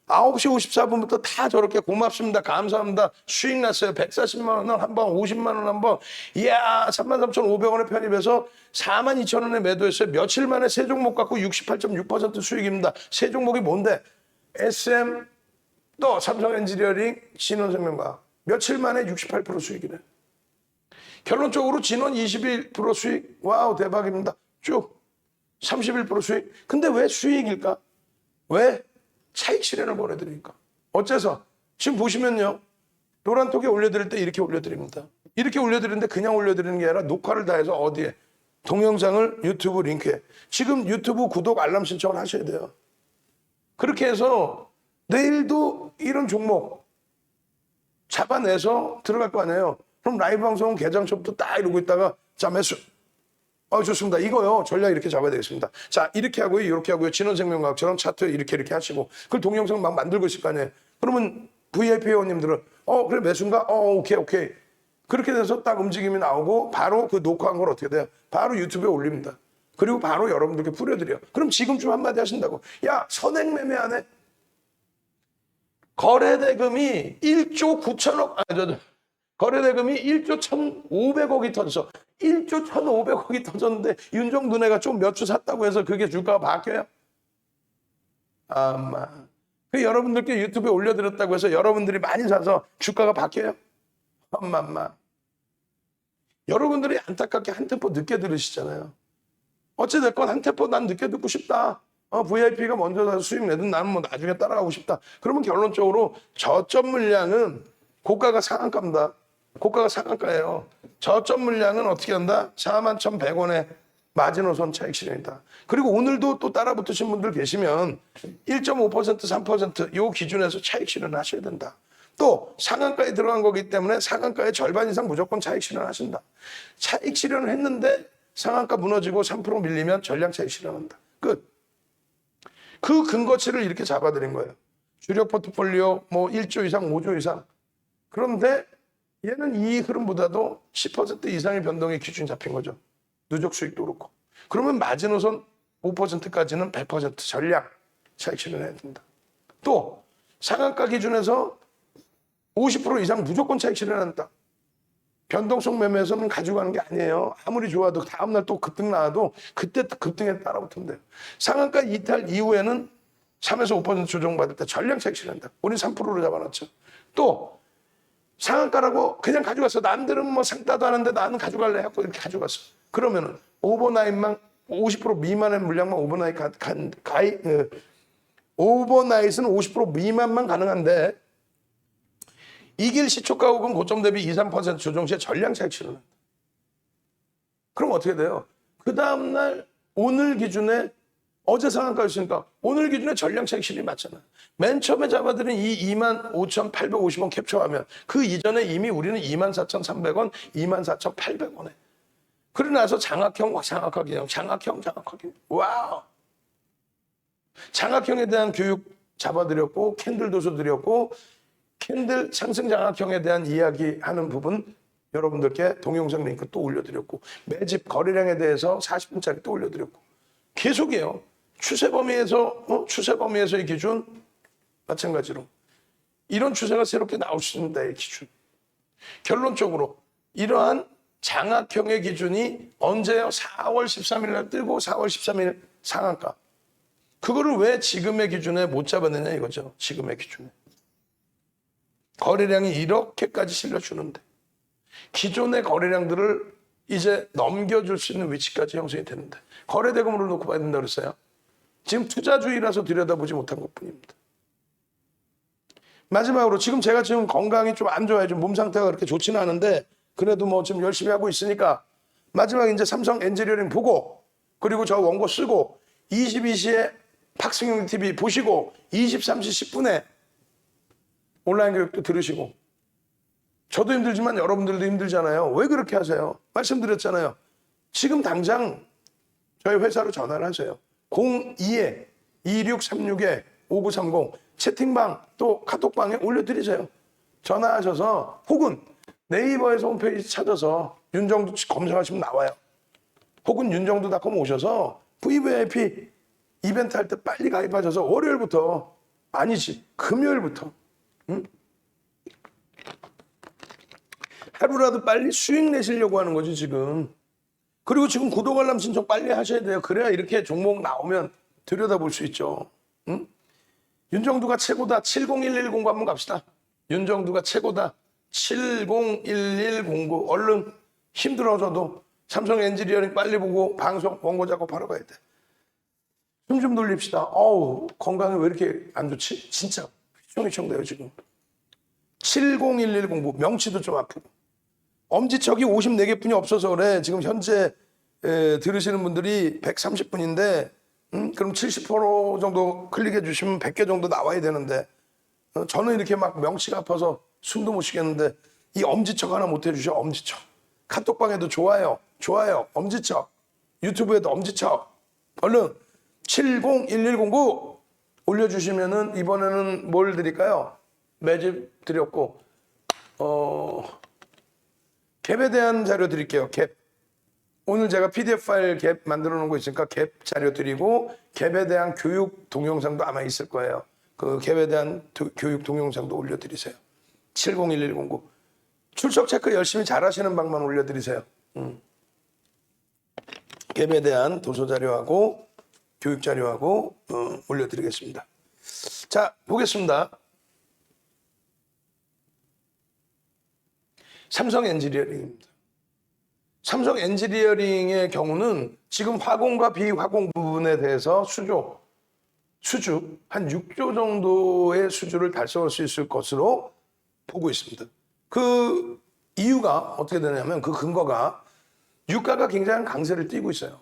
9시 54분부터 다 저렇게 고맙습니다. 감사합니다. 수익 났어요. 140만 원 한 번, 50만 원 한 번. 이야, 33,500원에 편입해서 42,000원에 매도했어요. 며칠 만에 세 종목 갖고 68.6% 수익입니다. 세 종목이 뭔데? SM, 또 삼성엔지니어링, 신혼생명과학. 며칠 만에 68% 수익이네. 결론적으로 진원 21% 수익. 와우, 대박입니다. 쭉 31% 수익. 근데 왜 수익일까? 왜? 차익 실현을 보내드리니까. 어째서? 지금 보시면요. 노란톡에 올려드릴 때 이렇게 올려드립니다. 이렇게 올려드리는데 그냥 올려드리는 게 아니라 녹화를 다 해서 어디에? 동영상을 유튜브 링크에. 지금 유튜브 구독 알람 신청을 하셔야 돼요. 그렇게 해서 내일도 이런 종목 잡아내서 들어갈 거 아니에요. 그럼 라이브 방송 개장 초부터 딱 이러고 있다가 자 매수. 좋습니다. 이거요. 전략 이렇게 잡아야 되겠습니다. 자, 이렇게 하고요. 이렇게 하고요. 진원생명과학처럼 차트 이렇게 하시고 그걸 동영상 막 만들고 있을 거 아니에요. 그러면 VIP 회원님들은 그래 매수인가? 오케이. 그렇게 돼서 딱 움직임이 나오고 바로 그 녹화한 걸 어떻게 돼요? 바로 유튜브에 올립니다. 그리고 바로 여러분들께 뿌려드려요. 그럼 지금 좀 한마디 하신다고. 야, 선행 매매 안 해? 거래대금이 1조 9천억, 거래대금이 1조 1,500억이 터졌어. 1조 1,500억이 터졌는데 윤종 누네가 좀 몇 주 샀다고 해서 그게 주가가 바뀌어요? 아마. 그 여러분들께 유튜브에 올려드렸다고 해서 여러분들이 많이 사서 주가가 바뀌어요? 엄마. 여러분들이 안타깝게 한 템포 늦게 들으시잖아요. 어찌됐건 한 템포 난 늦게 듣고 싶다. VIP가 먼저 사서 수익 내든 나는 뭐 나중에 따라가고 싶다. 그러면 결론적으로 저점 물량은 고가가 상한가입니다. 고가가 상한가예요. 저점 물량은 어떻게 한다? 41,100원에 마지노선 차익 실현이다. 그리고 오늘도 또 따라붙으신 분들 계시면 1.5%, 3% 요 기준에서 차익 실현하셔야 된다. 또 상한가에 들어간 거기 때문에 상한가의 절반 이상 무조건 차익 실현하신다. 차익 실현을 했는데 상한가 무너지고 3% 밀리면 전량 차익 실현한다. 끝. 그 근거치를 이렇게 잡아드린 거예요. 주력 포트폴리오 뭐 1조 이상, 5조 이상. 그런데 얘는 이 흐름보다도 10% 이상의 변동의 기준이 잡힌 거죠. 누적 수익도 그렇고. 그러면 마지노선 5%까지는 100% 전량 차익 실현해야 된다. 또 상한가 기준에서 50% 이상 무조건 차익 실현한다. 변동성 매매에서는 가지고 가는 게 아니에요. 아무리 좋아도 다음날 또 급등 나와도 그때 급등에 따라붙으면 돼요. 상한가 이탈 이후에는 3에서 5% 조정받을 때 전량 차익 실현한다. 우리 3%로 잡아놨죠. 또 상한가라고 그냥 가져갔어. 남들은 뭐 상따도 하는데 나는 가져갈래 하고 이렇게 가져갔어. 그러면은 오버나잇만 50% 미만의 물량만 오버나잇은 50% 미만만 가능한데 이길 시초가 혹은 고점 대비 2, 3% 조정 시에 전량 차익 실현한다. 그럼 어떻게 돼요? 그 다음날 오늘 기준에 어제 상한가였으니까 오늘 기준에 전량 차익 실현이 맞잖아. 맨 처음에 잡아드린 이 25,850원 캡처하면 그 이전에 이미 우리는 24,300원, 24,800원에. 그러고 나서 장악형, 장악하기형. 와우. 장악형에 대한 교육 잡아드렸고 캔들 도서 드렸고 캔들 상승 장악형에 대한 이야기하는 부분 여러분들께 동영상 링크 또 올려드렸고, 매집 거래량에 대해서 40분짜리 또 올려드렸고, 계속이에요. 추세 범위에서의 기준 마찬가지로 이런 추세가 새롭게 나올 수 있는다의 기준. 결론적으로 이러한 장악형의 기준이 언제요? 4월 13일 날 뜨고 4월 13일 상한가. 그거를 왜 지금의 기준에 못 잡았느냐 이거죠. 지금의 기준에. 거래량이 이렇게까지 실려주는데 기존의 거래량들을 이제 넘겨줄 수 있는 위치까지 형성이 되는데 거래대금으로 놓고 봐야 된다고 그랬어요. 지금 투자주의라서 들여다보지 못한 것뿐입니다. 마지막으로 지금 제가 지금 건강이 좀 안 좋아요. 좀 몸 상태가 그렇게 좋지는 않은데 그래도 뭐 지금 열심히 하고 있으니까 마지막 이제 삼성 엔지니어링 보고 그리고 저 원고 쓰고 22시에 박승용 TV 보시고 23시 10분에 온라인 교육도 들으시고 저도 힘들지만 여러분들도 힘들잖아요. 왜 그렇게 하세요? 말씀드렸잖아요. 지금 당장 저희 회사로 전화를 하세요. 02-2636-5930 채팅방 또 카톡방에 올려드리세요. 전화하셔서 혹은 네이버에서 홈페이지 찾아서 윤정두 검색하시면 나와요. 혹은 윤정두닷컴 오셔서 VVIP 이벤트 할 때 빨리 가입하셔서 월요일부터 아니지 금요일부터 하루라도 빨리 수익 내시려고 하는 거지 지금. 그리고 지금 구독 알람 신청 빨리 하셔야 돼요. 그래야 이렇게 종목 나오면 들여다볼 수 있죠. 윤정두가 최고다 70110 한번 갑시다. 윤정두가 최고다 70110 얼른 힘들어져도 삼성 엔지니어링 빨리 보고 방송 원고 작업하러 가야 돼. 숨 좀 돌립시다. 어우 건강이 왜 이렇게 안 좋지? 진짜 휘청휘청돼요 지금. 70110 명치도 좀 아프고 엄지척이 54개뿐이 없어서 그래. 지금 현재 들으시는 분들이 130분인데 그럼 70% 정도 클릭해 주시면 100개 정도 나와야 되는데 저는 이렇게 막 명치가 아파서 숨도 못 쉬겠는데 이 엄지척 하나 못 해주셔. 엄지척. 카톡방에도 좋아요 엄지척. 유튜브에도 엄지척. 얼른 701109 올려주시면은 이번에는 뭘 드릴까요? 매집 드렸고 갭에 대한 자료 드릴게요. 갭. 오늘 제가 PDF 파일 갭 만들어 놓은 거 있으니까 갭 자료 드리고 갭에 대한 교육 동영상도 아마 있을 거예요. 그 갭에 대한 교육 동영상도 올려드리세요. 701109 출석 체크 열심히 잘하시는 방만 올려드리세요. 갭에 대한 도서 자료하고 교육 자료하고 올려드리겠습니다. 자 보겠습니다. 삼성 엔지니어링입니다. 삼성 엔지니어링의 경우는 지금 화공과 비화공 부분에 대해서 수주 한 6조 정도의 수주를 달성할 수 있을 것으로 보고 있습니다. 그 이유가 어떻게 되냐면 그 근거가 유가가 굉장히 강세를 띠고 있어요.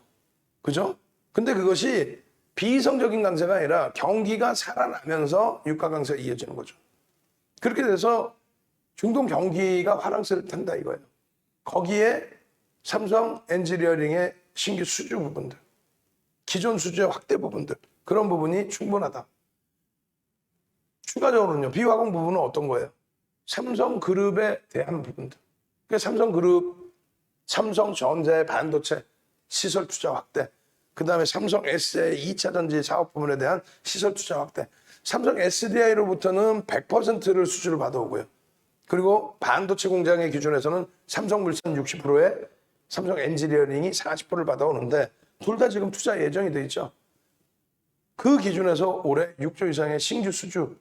그죠? 근데 그것이 비이성적인 강세가 아니라 경기가 살아나면서 유가 강세가 이어지는 거죠. 그렇게 돼서 중동 경기가 화랑세를 탄다 이거예요. 거기에 삼성 엔지니어링의 신규 수주 부분들, 기존 수주의 확대 부분들 그런 부분이 충분하다. 추가적으로는요. 비화공 부분은 어떤 거예요? 삼성그룹에 대한 부분들. 그러니까 삼성그룹, 삼성전자의 반도체 시설 투자 확대, 그 다음에 삼성 S의 2차 전지 사업 부분에 대한 시설 투자 확대. 삼성 SDI로부터는 100%를 수주를 받아오고요. 그리고 반도체 공장의 기준에서는 삼성물산 60%에 삼성 엔지니어링이 40%를 받아오는데 둘 다 지금 투자 예정이 돼 있죠. 그 기준에서 올해 6조 이상의 신규 수주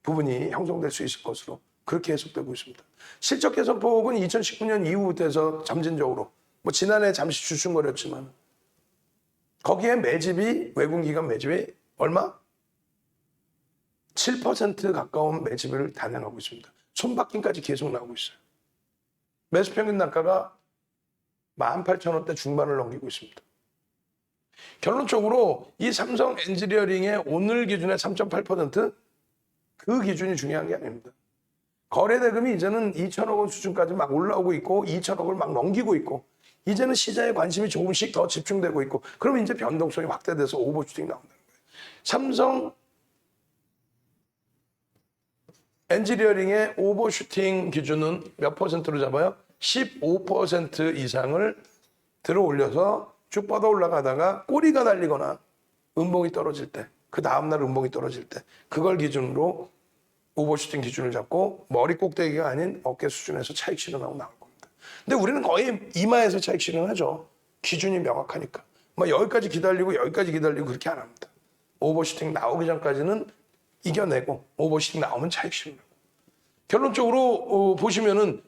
부분이 형성될 수 있을 것으로 그렇게 해석되고 있습니다. 실적 개선폭은 2019년 이후부터 해서 점진적으로 뭐 지난해 잠시 주춤거렸지만 거기에 매집이 외국기관 매집이 얼마? 7% 가까운 매집을 단행하고 있습니다. 손바뀜까지 계속 나오고 있어요. 매수 평균 단가가 18,000원대 중반을 넘기고 있습니다. 결론적으로 이 삼성 엔지니어링의 오늘 기준의 3.8% 그 기준이 중요한 게 아닙니다. 거래대금이 이제는 2천억 원 수준까지 막 올라오고 있고 2천억을 막 넘기고 있고 이제는 시장의 관심이 조금씩 더 집중되고 있고 그러면 이제 변동성이 확대돼서 오버슈팅 나온다는 거예요. 삼성 엔지니어링의 오버슈팅 기준은 몇 퍼센트로 잡아요? 15% 이상을 들어 올려서 쭉 뻗어 올라가다가 꼬리가 달리거나 음봉이 떨어질 때, 그 다음날 음봉이 떨어질 때, 그걸 기준으로 오버슈팅 기준을 잡고 머리 꼭대기가 아닌 어깨 수준에서 차익 실현하고 나올 겁니다. 근데 우리는 거의 이마에서 차익 실현하죠. 기준이 명확하니까. 뭐 여기까지 기다리고 여기까지 기다리고 그렇게 안 합니다. 오버슈팅 나오기 전까지는 이겨내고 오버슈팅 나오면 차익 실현하고. 결론적으로 보시면은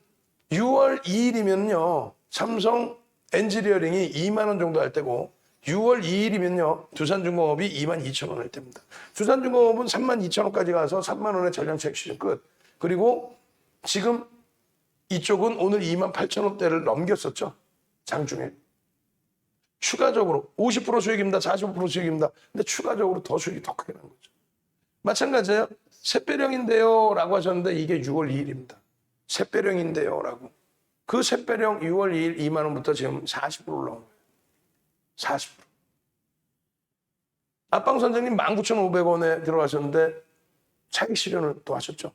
6월 2일이면요. 삼성 엔지니어링이 2만 원 정도 할 때고 6월 2일이면요. 두산중공업이 2만 2천 원 할 때입니다. 두산중공업은 3만 2천 원까지 가서 3만 원의 전량 차익 실현 끝. 그리고 지금 이쪽은 오늘 2만 8천 원대를 넘겼었죠. 장중에. 추가적으로 50% 수익입니다. 45% 수익입니다. 근데 추가적으로 더 수익이 더 크게 난 거죠. 마찬가지예요. 샛배령인데요 라고 하셨는데 이게 6월 2일입니다. 샛배령인데요 라고. 그 샛배령 6월 2일 2만 원부터 지금 40% 올라온 거예요. 40%. 앞방 선생님 19,500원에 들어가셨는데 차익 실현을 또 하셨죠.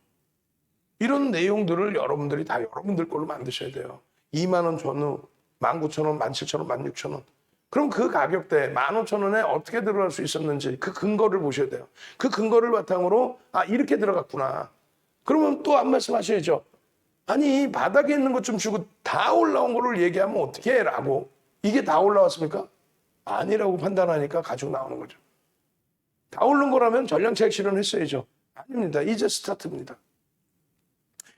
이런 내용들을 여러분들이 다 여러분들 걸로 만드셔야 돼요. 2만 원 전후 19,000원, 17,000원, 16,000원. 그럼 그 가격대 15,000원에 어떻게 들어갈 수 있었는지 그 근거를 보셔야 돼요. 그 근거를 바탕으로 아 이렇게 들어갔구나. 그러면 또 한 말씀 하셔야죠. 아니 바닥에 있는 것 좀 주고 다 올라온 거를 얘기하면 어떻게 해? 라고. 이게 다 올라왔습니까? 아니라고 판단하니까 가지고 나오는 거죠. 다 오른 거라면 전량 차익 실현했어야죠. 아닙니다. 이제 스타트입니다.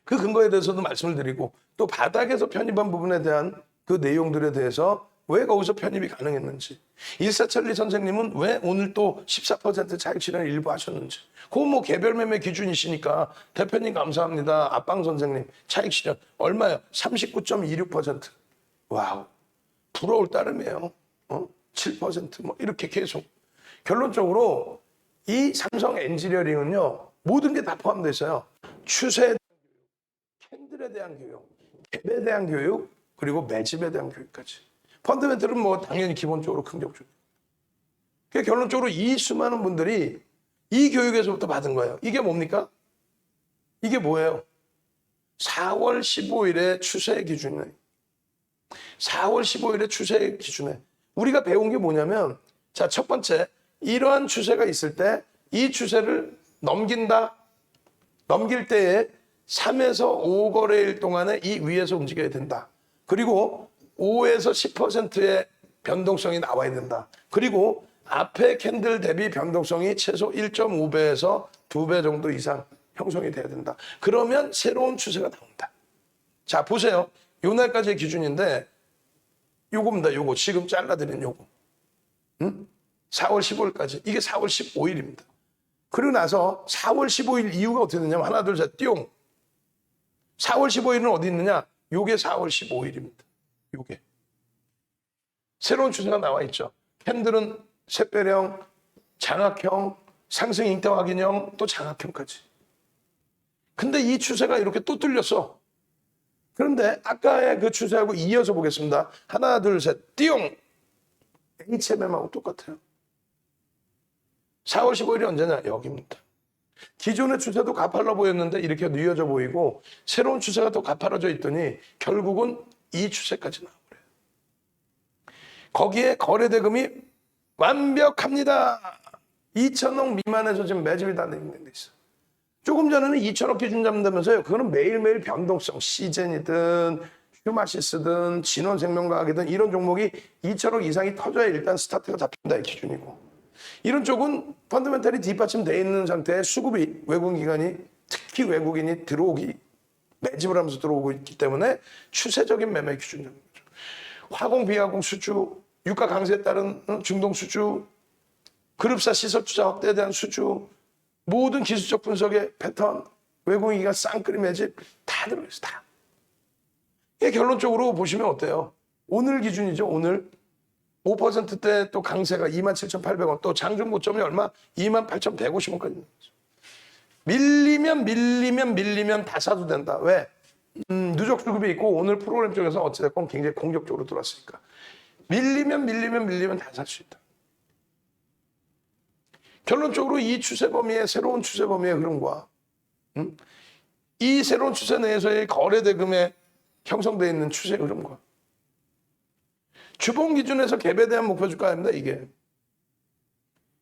그 근거에 대해서도 말씀을 드리고 또 바닥에서 편입한 부분에 대한 그 내용들에 대해서 왜 거기서 편입이 가능했는지, 일사천리 선생님은 왜 오늘 또 14% 차익 실현을 일부 하셨는지, 그건 뭐 개별 매매 기준이시니까 대표님 감사합니다. 앞방 선생님 차익 실현 얼마요? 39.26%. 와우, 부러울 따름이에요. 7% 이렇게 계속. 결론적으로 이 삼성 엔지니어링은요 모든 게 다 포함되어 있어요. 추세에 대한 교육, 캔들에 대한 교육, 갭에 대한 교육, 그리고 매집에 대한 교육까지. 펀더멘털은 뭐 당연히 기본적으로 긍정적. 그러니까 결론적으로 이 수많은 분들이 이 교육에서부터 받은 거예요. 이게 뭡니까? 이게 뭐예요? 4월 15일의 추세 기준에 4월 15일의 추세 기준에 우리가 배운 게 뭐냐면 자, 첫 번째 이러한 추세가 있을 때 이 추세를 넘긴다. 넘길 때에 3에서 5거래일 동안에 이 위에서 움직여야 된다. 그리고 5에서 10%의 변동성이 나와야 된다. 그리고 앞에 캔들 대비 변동성이 최소 1.5배에서 2배 정도 이상 형성이 돼야 된다. 그러면 새로운 추세가 나온다. 자, 보세요. 요 날까지의 기준인데 요겁니다. 요거 지금 잘라드린 요거. 4월 15일까지. 이게 4월 15일입니다. 그리고 나서 4월 15일 이후가 어떻게 되냐면 하나 둘 셋 띠용. 4월 15일은 어디 있느냐? 요게 4월 15일입니다. 요게. 새로운 추세가 나와 있죠. 캔들은 샛배령, 장악형, 상승 잉태 확인형, 또 장악형까지. 근데 이 추세가 이렇게 또 뚫렸어. 그런데 아까의 그 추세하고 이어서 보겠습니다. 하나, 둘, 셋, 띠용! HMM하고 똑같아요. 4월 15일이 언제냐? 여기입니다. 기존의 추세도 가팔라 보였는데 이렇게 뉘어져 보이고 새로운 추세가 또 가팔라져 있더니 결국은 이 추세까지 나와버려요. 거기에 거래대금이 완벽합니다. 2천억 미만에서 지금 매집이 다 되는 데 있어요. 조금 전에는 2천억 기준 잡는다면서요. 그거는 매일매일 변동성, 시젠이든 휴마시스든 진원생명과학이든 이런 종목이 2천억 이상이 터져야 일단 스타트가 잡힌다의 기준이고, 이런 쪽은 펀더멘털이 뒷받침되어 있는 상태에 수급이 외국기관이 특히 외국인이 들어오기 매집을 하면서 들어오고 있기 때문에 추세적인 매매 기준인 거죠. 화공, 비화공 수주, 유가 강세에 따른 중동 수주, 그룹사 시설 투자 확대에 대한 수주, 모든 기술적 분석의 패턴, 외국인기관 쌍끌이 매집 다 들어있어요. 다. 이게 결론적으로 보시면 어때요? 오늘 기준이죠. 오늘 5%대 또 강세가 27,800원, 또 장중 고점이 얼마? 28,150원까지. 밀리면 다 사도 된다. 왜? 누적 수급이 있고 오늘 프로그램 쪽에서 어찌됐건 굉장히 공격적으로 들어왔으니까. 밀리면 다 살 수 있다. 결론적으로 이 추세 범위의 새로운 추세 범위의 흐름과 이 새로운 추세 내에서의 거래 대금에 형성되어 있는 추세 흐름과 주봉 기준에서 갭에 대한 목표 주가입니다. 이게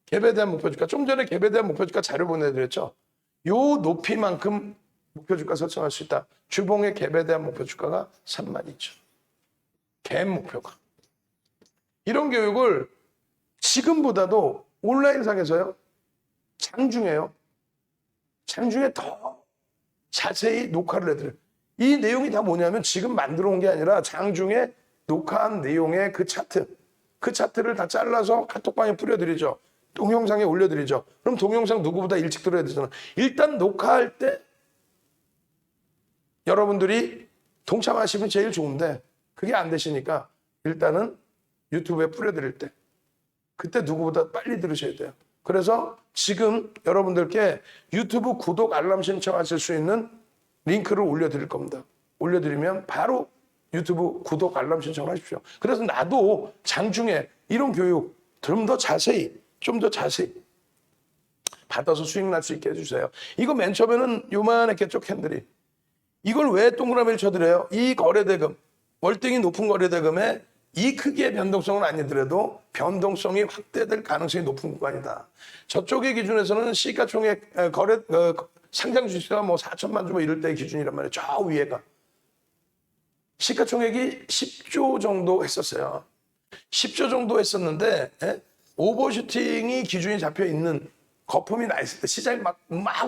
갭에 대한 목표 주가. 좀 전에 갭에 대한 목표 주가 자료 보내드렸죠. 요 높이만큼 목표 주가 설정할 수 있다. 주봉의 갭에 대한 목표 주가가 32,000. 갭 목표가. 이런 교육을 지금보다도 온라인상에서요. 장중에요. 장중에 더 자세히 녹화를 해드려요. 이 내용이 다 뭐냐면 지금 만들어 온 게 아니라 장중에 녹화한 내용의 그 차트를 다 잘라서 카톡방에 뿌려드리죠. 동영상에 올려드리죠. 그럼 동영상 누구보다 일찍 들어야 되잖아. 일단 녹화할 때 여러분들이 동참하시면 제일 좋은데 그게 안 되시니까 일단은 유튜브에 뿌려드릴 때 그때 누구보다 빨리 들으셔야 돼요. 그래서 지금 여러분들께 유튜브 구독 알람 신청하실 수 있는 링크를 올려드릴 겁니다. 올려드리면 바로 유튜브 구독 알람 신청을 하십시오. 그래서 나도 장중에 이런 교육 좀 더 자세히 받아서 수익 날 수 있게 해주세요. 이거 맨 처음에는 요만했겠죠, 캔들이. 이걸 왜 동그라미를 쳐드려요? 이 거래대금, 월등히 높은 거래대금에 이 크기의 변동성은 아니더라도 변동성이 확대될 가능성이 높은 구간이다. 저쪽의 기준에서는 시가총액 상장 주식수가 뭐 4천만 주 뭐 이럴 때의 기준이란 말이에요. 저 위에가. 시가총액이 10조 정도 했었어요. 10조 정도 했었는데 오버슈팅이 기준이 잡혀 있는 거품이 나 있을 때 시장이 막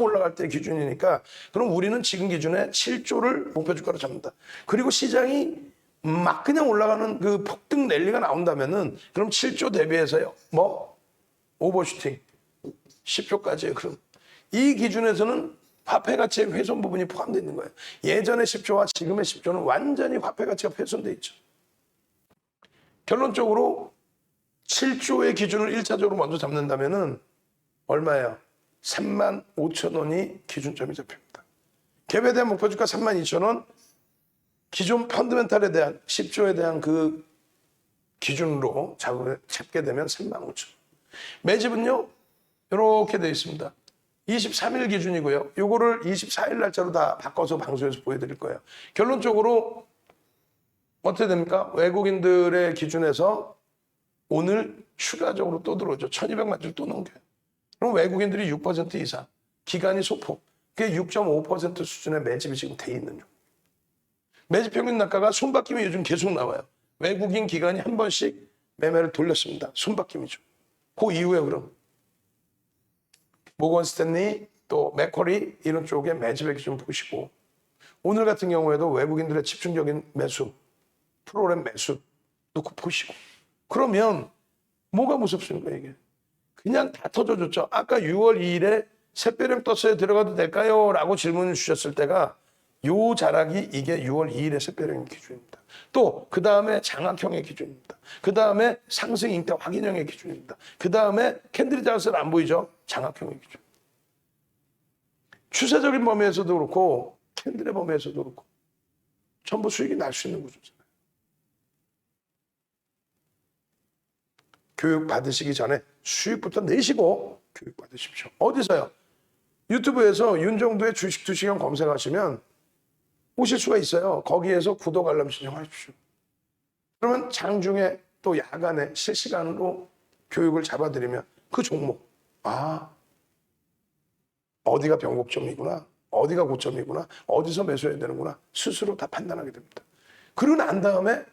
올라갈 때 기준이니까 그럼 우리는 지금 기준에 7조를 목표 주가로 잡는다. 그리고 시장이 막 그냥 올라가는 그 폭등 랠리가 나온다면은 그럼 7조 대비해서요. 뭐 오버슈팅 10조까지예요. 그럼 이 기준에서는 화폐 가치의 훼손 부분이 포함되어 있는 거예요. 예전의 10조와 지금의 10조는 완전히 화폐 가치가 훼손되어 있죠. 결론적으로 7조의 기준을 1차적으로 먼저 잡는다면은 얼마예요? 35,000원이 기준점이 잡힙니다. 갭에 대한 목표 주가 32,000원, 기존 펀드멘탈에 대한 10조에 대한 그 기준으로 잡게 되면 35,000원. 매집은요, 이렇게 되어 있습니다. 23일 기준이고요. 요거를 24일 날짜로 다 바꿔서 방송에서 보여드릴 거예요. 결론적으로 어떻게 됩니까? 외국인들의 기준에서 오늘 추가적으로 또 들어오죠. 1200만 주를 또 넘겨요. 그럼 외국인들이 6% 이상, 기간이 소폭, 그게 6.5% 수준의 매집이 지금 돼 있는 중. 매집 평균 단가가 손바뀜이 요즘 계속 나와요. 외국인 기관이 한 번씩 매매를 돌렸습니다. 손바뀜이죠. 그 이후에 그럼 모건 스탠리 또 맥쿼리 이런 쪽에 매집의 기준 보시고 오늘 같은 경우에도 외국인들의 집중적인 매수, 프로그램 매수 놓고 보시고 그러면 뭐가 무섭습니까 이게? 그냥 다 터져줬죠. 아까 6월 2일에 샛별형 떴어요. 들어가도 될까요? 라고 질문을 주셨을 때가 요 자락이 이게 6월 2일의 샛별형 기준입니다. 또 그 다음에 장악형의 기준입니다. 그 다음에 상승 잉태 확인형의 기준입니다. 그 다음에 캔들이 작아서 안 보이죠? 장악형의 기준. 추세적인 범위에서도 그렇고 캔들의 범위에서도 그렇고 전부 수익이 날 수 있는 구조잖아요. 교육 받으시기 전에 수익부터 내시고 교육 받으십시오. 어디서요? 유튜브에서 윤정도의 주식 2시간 검색하시면 오실 수가 있어요. 거기에서 구독 알람 신청하십시오. 그러면 장중에 또 야간에 실시간으로 교육을 잡아드리면 그 종목 어디가 변곡점이구나, 어디가 고점이구나, 어디서 매수해야 되는구나 스스로 다 판단하게 됩니다. 그러고 난 다음에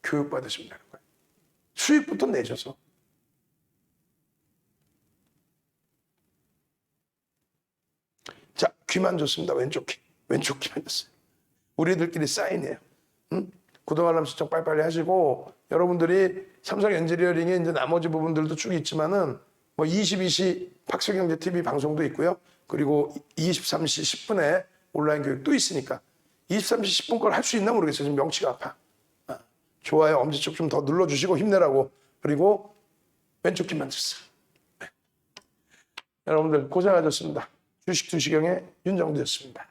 교육 받으시면 되는 거예요. 수익부터 내셔서. 자, 귀만 좋습니다. 왼쪽 귀만 좋어요. 우리들끼리 사인이에요. 응? 구독 알람 신청 빨리빨리 하시고 여러분들이 삼성 엔지니어링의 이제 나머지 부분들도 쭉 있지만은 뭐 22시 박수경제 TV 방송도 있고요. 그리고 23시 10분에 온라인 교육도 있으니까 23시 10분 걸 할 수 있나 모르겠어요. 지금 명치가 아파. 좋아요. 엄지척 좀 더 눌러주시고 힘내라고. 그리고 왼쪽 귀만 주세요. 네. 여러분들 고생하셨습니다. 주식 2시경의 윤정두였습니다.